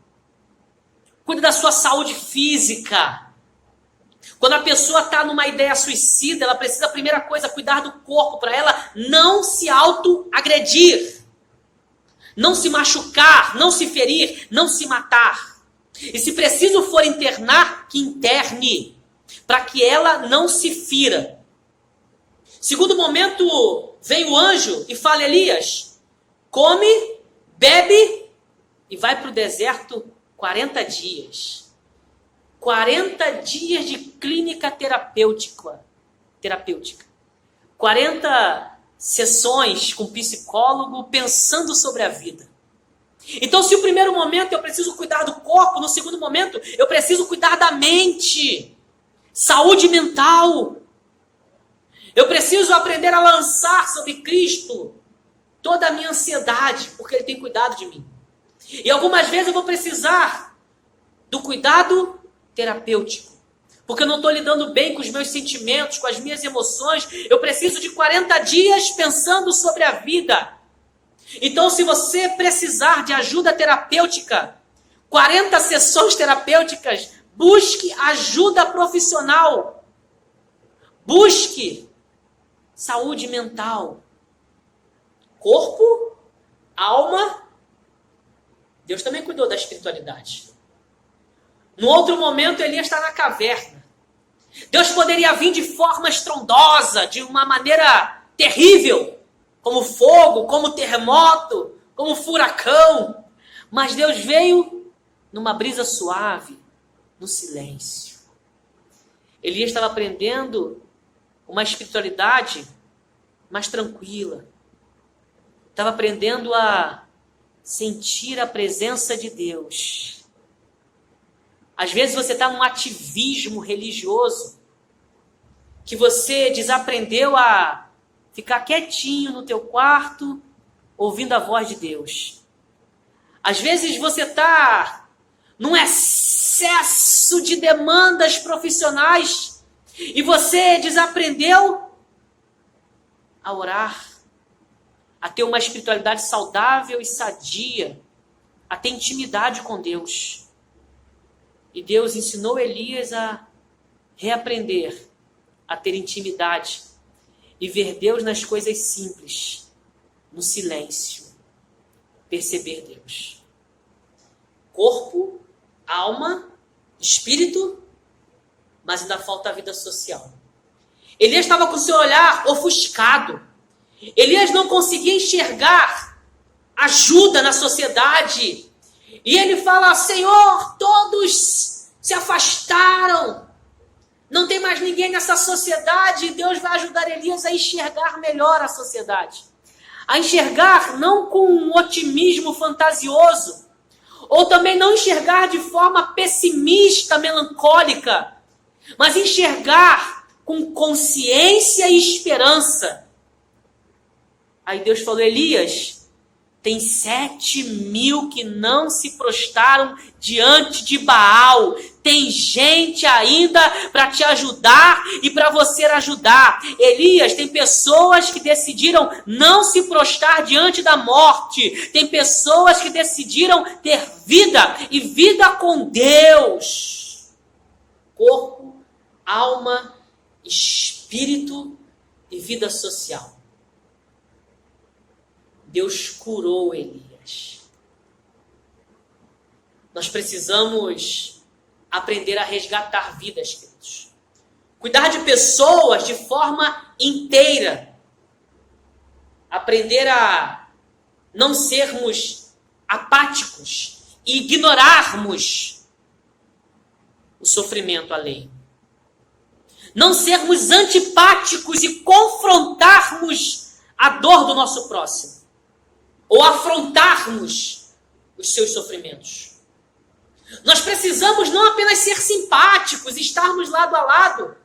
Cuida da sua saúde física. Quando a pessoa está numa ideia suicida, ela precisa, a primeira coisa, cuidar do corpo para ela não se auto-agredir. Não se machucar, não se ferir, não se matar. E se preciso for internar, que interne, para que ela não se fira. Segundo momento, vem o anjo e fala: Elias, come, bebe e vai para o deserto 40 dias. 40 dias de clínica terapêutica. 40 sessões com psicólogo pensando sobre a vida. Então, se o primeiro momento eu preciso cuidar do corpo, no segundo momento eu preciso cuidar da mente. Saúde mental. Eu preciso aprender a lançar sobre Cristo toda a minha ansiedade, porque Ele tem cuidado de mim. E algumas vezes eu vou precisar do cuidado terapêutico, porque eu não estou lidando bem com os meus sentimentos, com as minhas emoções. Eu preciso de 40 dias pensando sobre a vida. Então, se você precisar de ajuda terapêutica, 40 sessões terapêuticas, busque ajuda profissional. Busque saúde mental. Corpo, alma. Deus também cuidou da espiritualidade. No outro momento, Elias está na caverna. Deus poderia vir de forma estrondosa, de uma maneira terrível, como fogo, como terremoto, como furacão. Mas Deus veio numa brisa suave, no silêncio. Elias estava aprendendo uma espiritualidade mais tranquila. Estava aprendendo a sentir a presença de Deus. Às vezes você está num ativismo religioso, que você desaprendeu a ficar quietinho no teu quarto, ouvindo a voz de Deus. Às vezes você está num excesso de demandas profissionais, e você desaprendeu a orar, a ter uma espiritualidade saudável e sadia, a ter intimidade com Deus. E Deus ensinou Elias a reaprender a ter intimidade e ver Deus nas coisas simples, no silêncio, perceber Deus. Corpo, alma, espírito, mas ainda falta a vida social. Elias estava com o seu olhar ofuscado. Elias não conseguia enxergar ajuda na sociedade. E ele fala: Senhor, todos se afastaram. Não tem mais ninguém nessa sociedade. E Deus vai ajudar Elias a enxergar melhor a sociedade. A enxergar não com um otimismo fantasioso. Ou também não enxergar de forma pessimista, melancólica. Mas enxergar com consciência e esperança. Aí Deus falou: Elias, tem 7.000 que não se prostraram diante de Baal. Tem gente ainda para te ajudar e para você ajudar. Elias, tem pessoas que decidiram não se prostrar diante da morte. Tem pessoas que decidiram ter vida e vida com Deus. Corpo, alma, espírito e vida social. Deus curou Elias. Nós precisamos aprender a resgatar vidas, queridos. Cuidar de pessoas de forma inteira. Aprender a não sermos apáticos e ignorarmos o sofrimento alheio. Não sermos antipáticos e confrontarmos a dor do nosso próximo. Ou afrontarmos os seus sofrimentos. Nós precisamos não apenas ser simpáticos, estarmos lado a lado,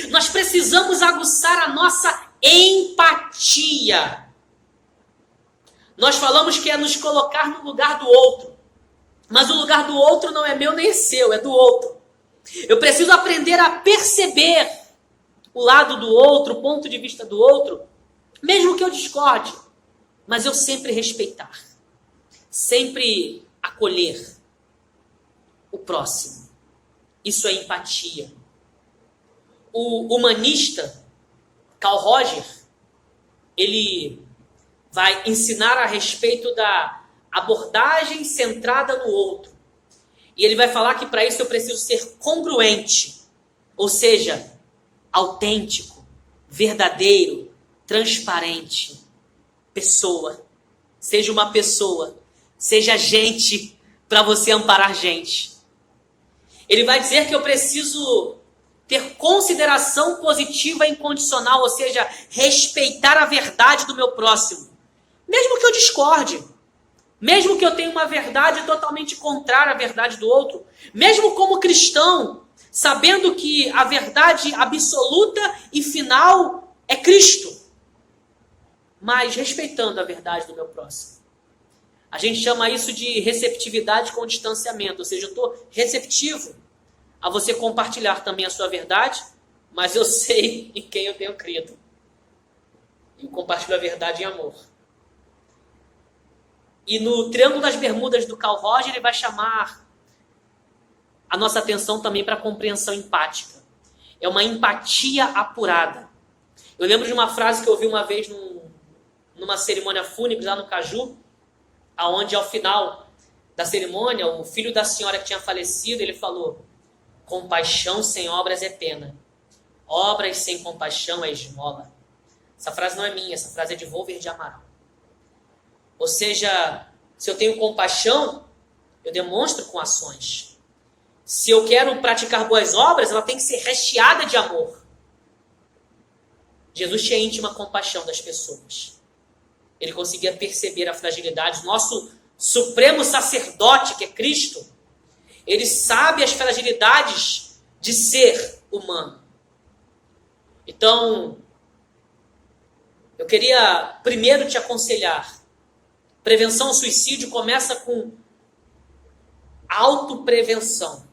Nós precisamos aguçar a nossa empatia. Nós falamos que é nos colocar no lugar do outro. Mas o lugar do outro não é meu nem seu, é do outro. Eu preciso aprender a perceber o lado do outro, o ponto de vista do outro, mesmo que eu discorde. Mas eu sempre respeitar. Sempre acolher o próximo. Isso é empatia. O humanista, Carl Roger, ele vai ensinar a respeito da abordagem centrada no outro. E ele vai falar que para isso eu preciso ser congruente, ou seja, autêntico, verdadeiro, transparente. Pessoa. Seja uma pessoa. Seja gente para você amparar gente. Ele vai dizer que eu preciso ter consideração positiva e incondicional, ou seja, respeitar a verdade do meu próximo. Mesmo que eu discorde, mesmo que eu tenha uma verdade totalmente contrária à verdade do outro, mesmo como cristão, sabendo que a verdade absoluta e final é Cristo, mas respeitando a verdade do meu próximo. A gente chama isso de receptividade com distanciamento, ou seja, eu estou receptivo a você compartilhar também a sua verdade, mas eu sei em quem eu tenho crido. E eu compartilho a verdade em amor. E no Triângulo das Bermudas do Carl Roger, ele vai chamar a nossa atenção também para a compreensão empática. É uma empatia apurada. Eu lembro de uma frase que eu ouvi uma vez numa cerimônia fúnebre lá no Caju, aonde ao final da cerimônia, o filho da senhora que tinha falecido, ele falou: compaixão sem obras é pena. Obras sem compaixão é esmola. Essa frase não é minha, essa frase é de Volver de Amaral. Ou seja, se eu tenho compaixão, eu demonstro com ações. Se eu quero praticar boas obras, ela tem que ser recheada de amor. Jesus tinha íntima compaixão das pessoas. Ele conseguia perceber a fragilidade. Nosso supremo sacerdote, que é Cristo, ele sabe as fragilidades de ser humano. Então, eu queria primeiro te aconselhar. Prevenção ao suicídio começa com autoprevenção.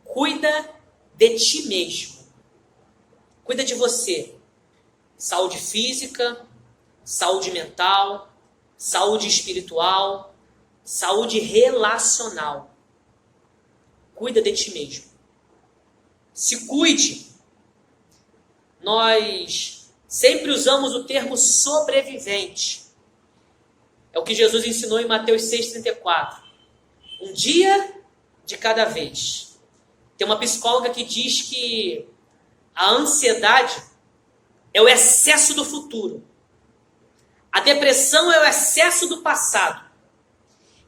Cuida de ti mesmo. Cuida de você. Saúde física, saúde mental, saúde espiritual, saúde relacional. Cuida de ti mesmo. Se cuide. Nós sempre usamos o termo sobrevivente. É o que Jesus ensinou em Mateus 6,34. Um dia de cada vez. Tem uma psicóloga que diz que a ansiedade é o excesso do futuro. A depressão é o excesso do passado.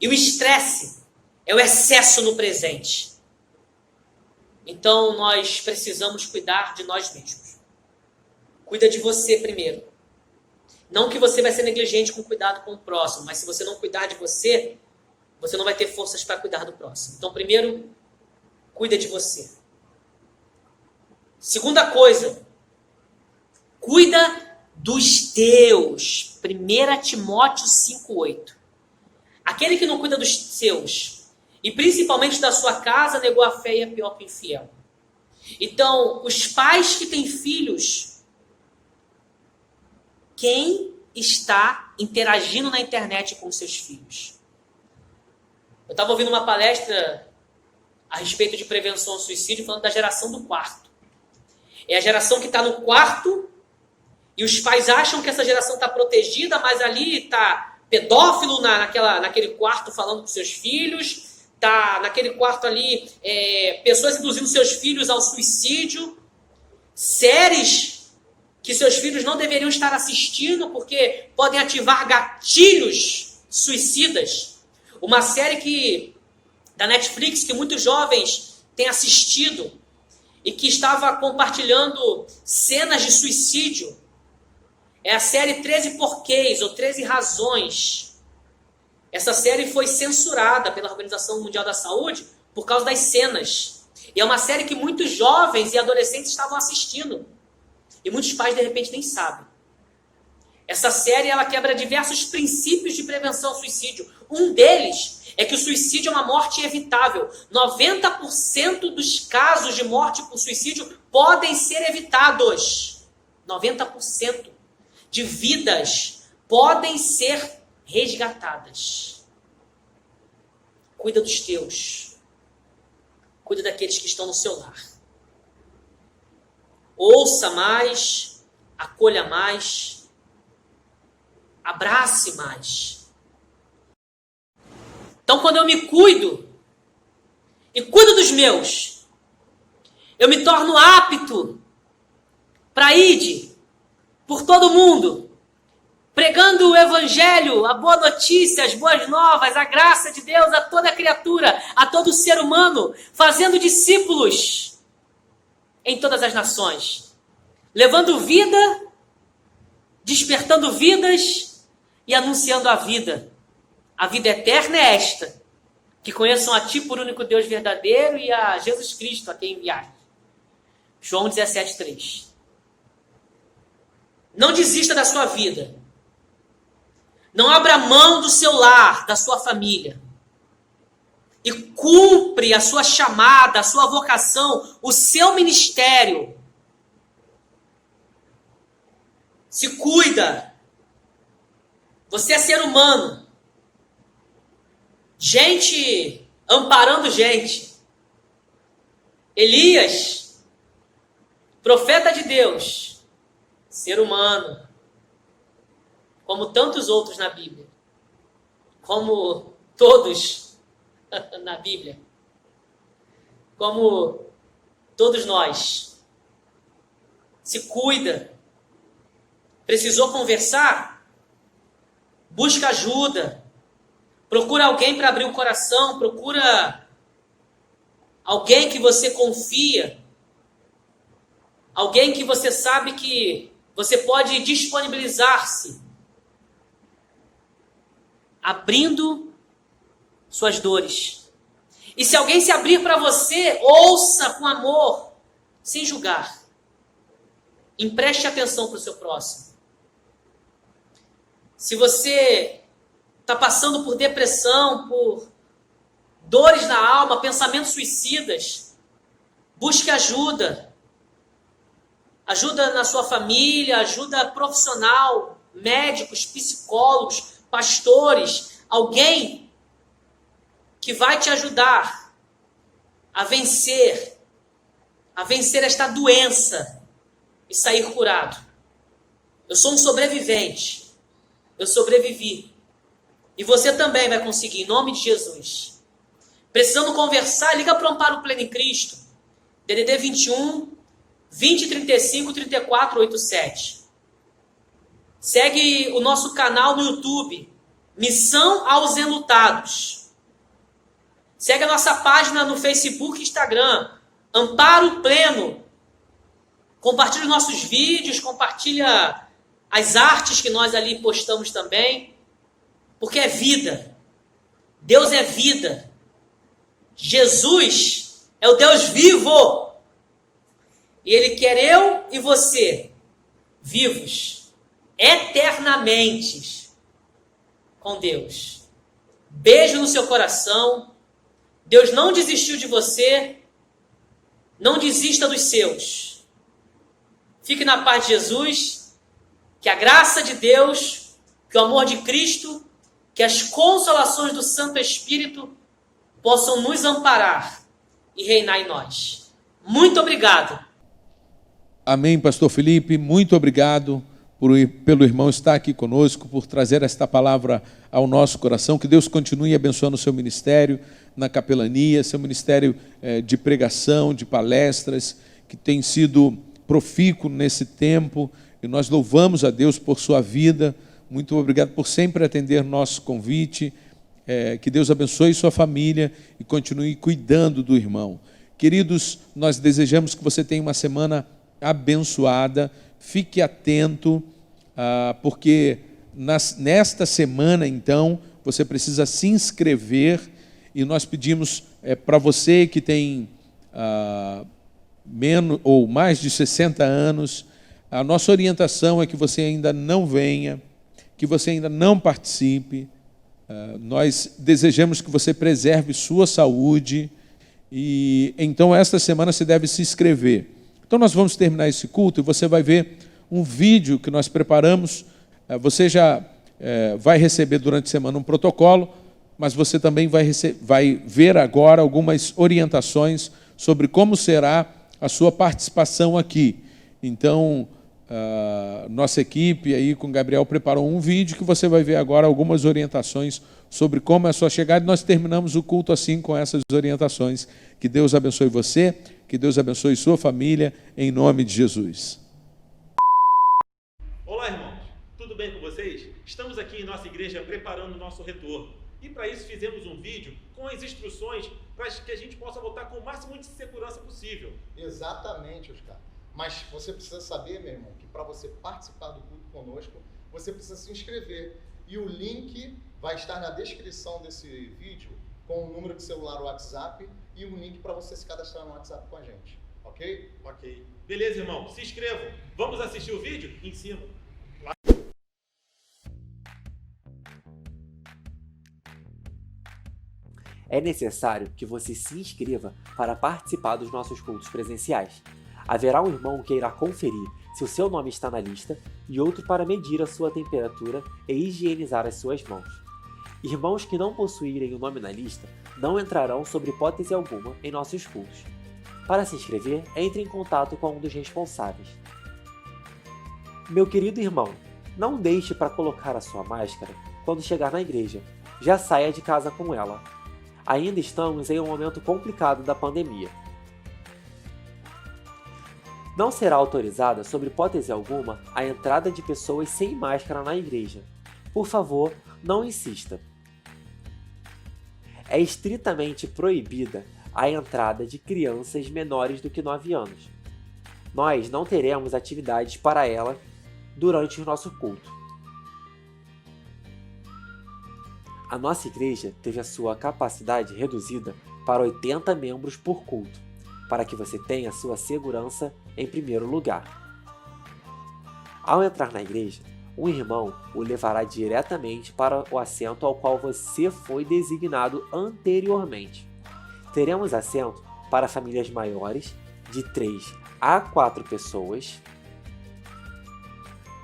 E o estresse é o excesso no presente. Então, nós precisamos cuidar de nós mesmos. Cuida de você primeiro. Não que você vai ser negligente com cuidado com o próximo, mas se você não cuidar de você, você não vai ter forças para cuidar do próximo. Então, primeiro, cuida de você. Segunda coisa, cuida dos teus. 1 Timóteo 5,8. Aquele que não cuida dos seus, e principalmente da sua casa, negou a fé e é pior que o infiel. Então, os pais que têm filhos, quem está interagindo na internet com seus filhos? Eu estava ouvindo uma palestra a respeito de prevenção ao suicídio, falando da geração do quarto. É a geração que está no quarto e os pais acham que essa geração está protegida, mas ali está pedófilo naquele quarto falando com seus filhos, está naquele quarto ali pessoas induzindo seus filhos ao suicídio, séries que seus filhos não deveriam estar assistindo porque podem ativar gatilhos suicidas. Uma série da Netflix que muitos jovens têm assistido e que estava compartilhando cenas de suicídio. É a série 13 Porquês, ou 13 Razões. Essa série foi censurada pela Organização Mundial da Saúde por causa das cenas. E é uma série que muitos jovens e adolescentes estavam assistindo. E muitos pais, de repente, nem sabem. Essa série, ela quebra diversos princípios de prevenção ao suicídio. Um deles é que o suicídio é uma morte evitável. 90% dos casos de morte por suicídio podem ser evitados. 90% de vidas podem ser resgatadas. Cuida dos teus. Cuida daqueles que estão no seu lar. Ouça mais, acolha mais, abrace mais. Então, quando eu me cuido e cuido dos meus, eu me torno apto para ir por todo mundo, pregando o evangelho, a boa notícia, as boas novas, a graça de Deus a toda criatura, a todo ser humano, fazendo discípulos em todas as nações, levando vida, despertando vidas e anunciando a vida. A vida eterna é esta, que conheçam a Ti por único Deus verdadeiro e a Jesus Cristo a quem enviaste. João 17:3. Não desista da sua vida. Não abra mão do seu lar, da sua família. E cumpre a sua chamada, a sua vocação, o seu ministério. Se cuida. Você é ser humano. Gente amparando gente. Elias, profeta de Deus, ser humano. Como tantos outros na Bíblia. Como todos na Bíblia. Como todos nós. Se cuida. Precisou conversar? Busca ajuda. Procura alguém para abrir o coração. Procura alguém que você confia. Alguém que você sabe que você pode disponibilizar-se. Abrindo suas dores. E se alguém se abrir para você, ouça com amor, sem julgar. Empreste atenção para o seu próximo. Se você está passando por depressão, por dores na alma, pensamentos suicidas, busque ajuda. Ajuda na sua família, ajuda profissional, médicos, psicólogos, pastores, alguém que vai te ajudar a vencer esta doença e sair curado. Eu sou um sobrevivente. Eu sobrevivi. E você também vai conseguir, em nome de Jesus. Precisando conversar, liga para o Amparo Pleno em Cristo. DDD 21 2035 3487. Segue o nosso canal no YouTube, Missão aos Enlutados. Segue a nossa página no Facebook e Instagram, Amparo Pleno. Compartilha os nossos vídeos, compartilha as artes que nós ali postamos também. Porque é vida. Deus é vida. Jesus é o Deus vivo. E Ele quer eu e você vivos. Eternamente com Deus. Beijo no seu coração. Deus não desistiu de você. Não desista dos seus. Fique na paz de Jesus. Que a graça de Deus, que o amor de Cristo, que as consolações do Santo Espírito possam nos amparar e reinar em nós. Muito obrigado. Amém, pastor Felipe. Muito obrigado pelo irmão estar aqui conosco, por trazer esta palavra ao nosso coração. Que Deus continue abençoando o seu ministério na capelania, seu ministério de pregação, de palestras, que tem sido profícuo nesse tempo. E nós louvamos a Deus por sua vida. Muito obrigado por sempre atender nosso convite. Que Deus abençoe sua família e continue cuidando do irmão. Queridos, nós desejamos que você tenha uma semana abençoada. Fique atento, porque nesta semana, então, você precisa se inscrever. E nós pedimos para você que tem menos ou mais de 60 anos, a nossa orientação é que você ainda não venha, que você ainda não participe. Nós desejamos que você preserve sua saúde e então esta semana você deve se inscrever. Então nós vamos terminar esse culto e você vai ver um vídeo que nós preparamos. Você já vai receber durante a semana um protocolo, mas você também vai ver agora algumas orientações sobre como será a sua participação aqui. Então, nossa equipe aí com o Gabriel preparou um vídeo que você vai ver agora algumas orientações sobre como é a sua chegada. Nós terminamos o culto assim com essas orientações. Que Deus abençoe você, que Deus abençoe sua família, em nome de Jesus. Olá, irmãos. Tudo bem com vocês? Estamos aqui em nossa igreja preparando o nosso retorno. E para isso fizemos um vídeo com as instruções para que a gente possa voltar com o máximo de segurança possível. Exatamente, Oscar. Mas você precisa saber, meu irmão, que para você participar do culto conosco, você precisa se inscrever. E o link vai estar na descrição desse vídeo com o número de celular, o WhatsApp e um link para você se cadastrar no WhatsApp com a gente. Ok? Ok. Beleza, irmão. Se inscrevam. Vamos assistir o vídeo? Em cima. É necessário que você se inscreva para participar dos nossos cultos presenciais. Haverá um irmão que irá conferir se o seu nome está na lista e outro para medir a sua temperatura e higienizar as suas mãos. Irmãos que não possuírem o nome na lista não entrarão sob hipótese alguma em nossos cultos. Para se inscrever, entre em contato com um dos responsáveis. Meu querido irmão, não deixe para colocar a sua máscara quando chegar na igreja. Já saia de casa com ela. Ainda estamos em um momento complicado da pandemia. Não será autorizada, sob hipótese alguma, a entrada de pessoas sem máscara na igreja. Por favor, não insista. É estritamente proibida a entrada de crianças menores do que 9 anos. Nós não teremos atividades para ela durante o nosso culto. A nossa igreja teve a sua capacidade reduzida para 80 membros por culto, para que você tenha sua segurança em primeiro lugar. Ao entrar na igreja, um irmão o levará diretamente para o assento ao qual você foi designado anteriormente. Teremos assento para famílias maiores, de 3 a 4 pessoas,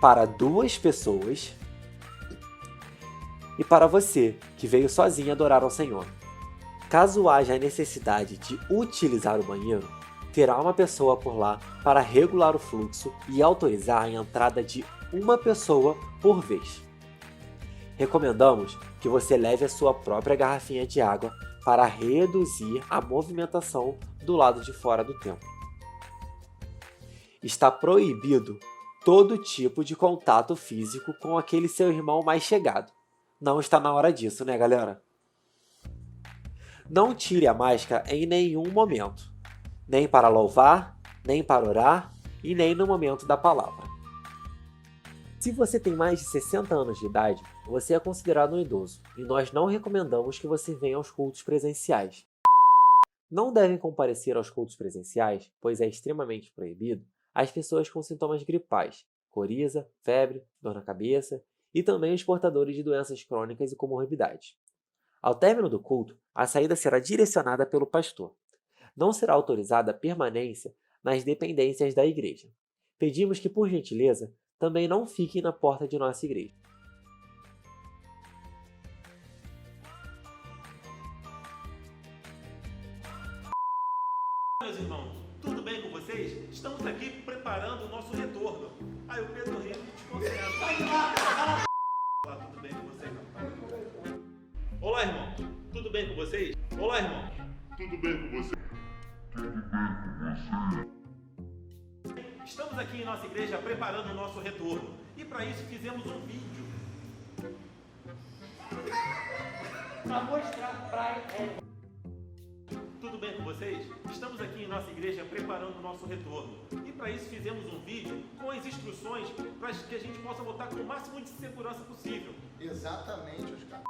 para 2 pessoas, e para você, que veio sozinho adorar ao Senhor. Caso haja a necessidade de utilizar o banheiro, terá uma pessoa por lá para regular o fluxo e autorizar a entrada de uma pessoa por vez. Recomendamos que você leve a sua própria garrafinha de água para reduzir a movimentação do lado de fora do templo. Está proibido todo tipo de contato físico com aquele seu irmão mais chegado. Não está na hora disso, né, galera? Não tire a máscara em nenhum momento. Nem para louvar, nem para orar e nem no momento da palavra. Se você tem mais de 60 anos de idade, você é considerado um idoso e nós não recomendamos que você venha aos cultos presenciais. Não devem comparecer aos cultos presenciais, pois é extremamente proibido, as pessoas com sintomas gripais, coriza, febre, dor na cabeça e também os portadores de doenças crônicas e comorbidades. Ao término do culto, a saída será direcionada pelo pastor. Não será autorizada a permanência nas dependências da igreja. Pedimos que, por gentileza, também não fiquem na porta de nossa igreja. Meus irmãos, tudo bem com vocês? Estamos aqui preparando o nosso retorno. Aí o Pedro Rico desconcerta. Olá, tudo bem com vocês? Olá, irmãos. Tudo bem com vocês? Olá, irmãos. Tudo bem com vocês? Estamos aqui em nossa igreja preparando o nosso retorno. E para isso fizemos um vídeo para mostrar para Tudo bem com vocês? Estamos aqui em nossa igreja preparando o nosso retorno. E para isso fizemos um vídeo com as instruções para que a gente possa voltar com o máximo de segurança possível. Exatamente, Oscar.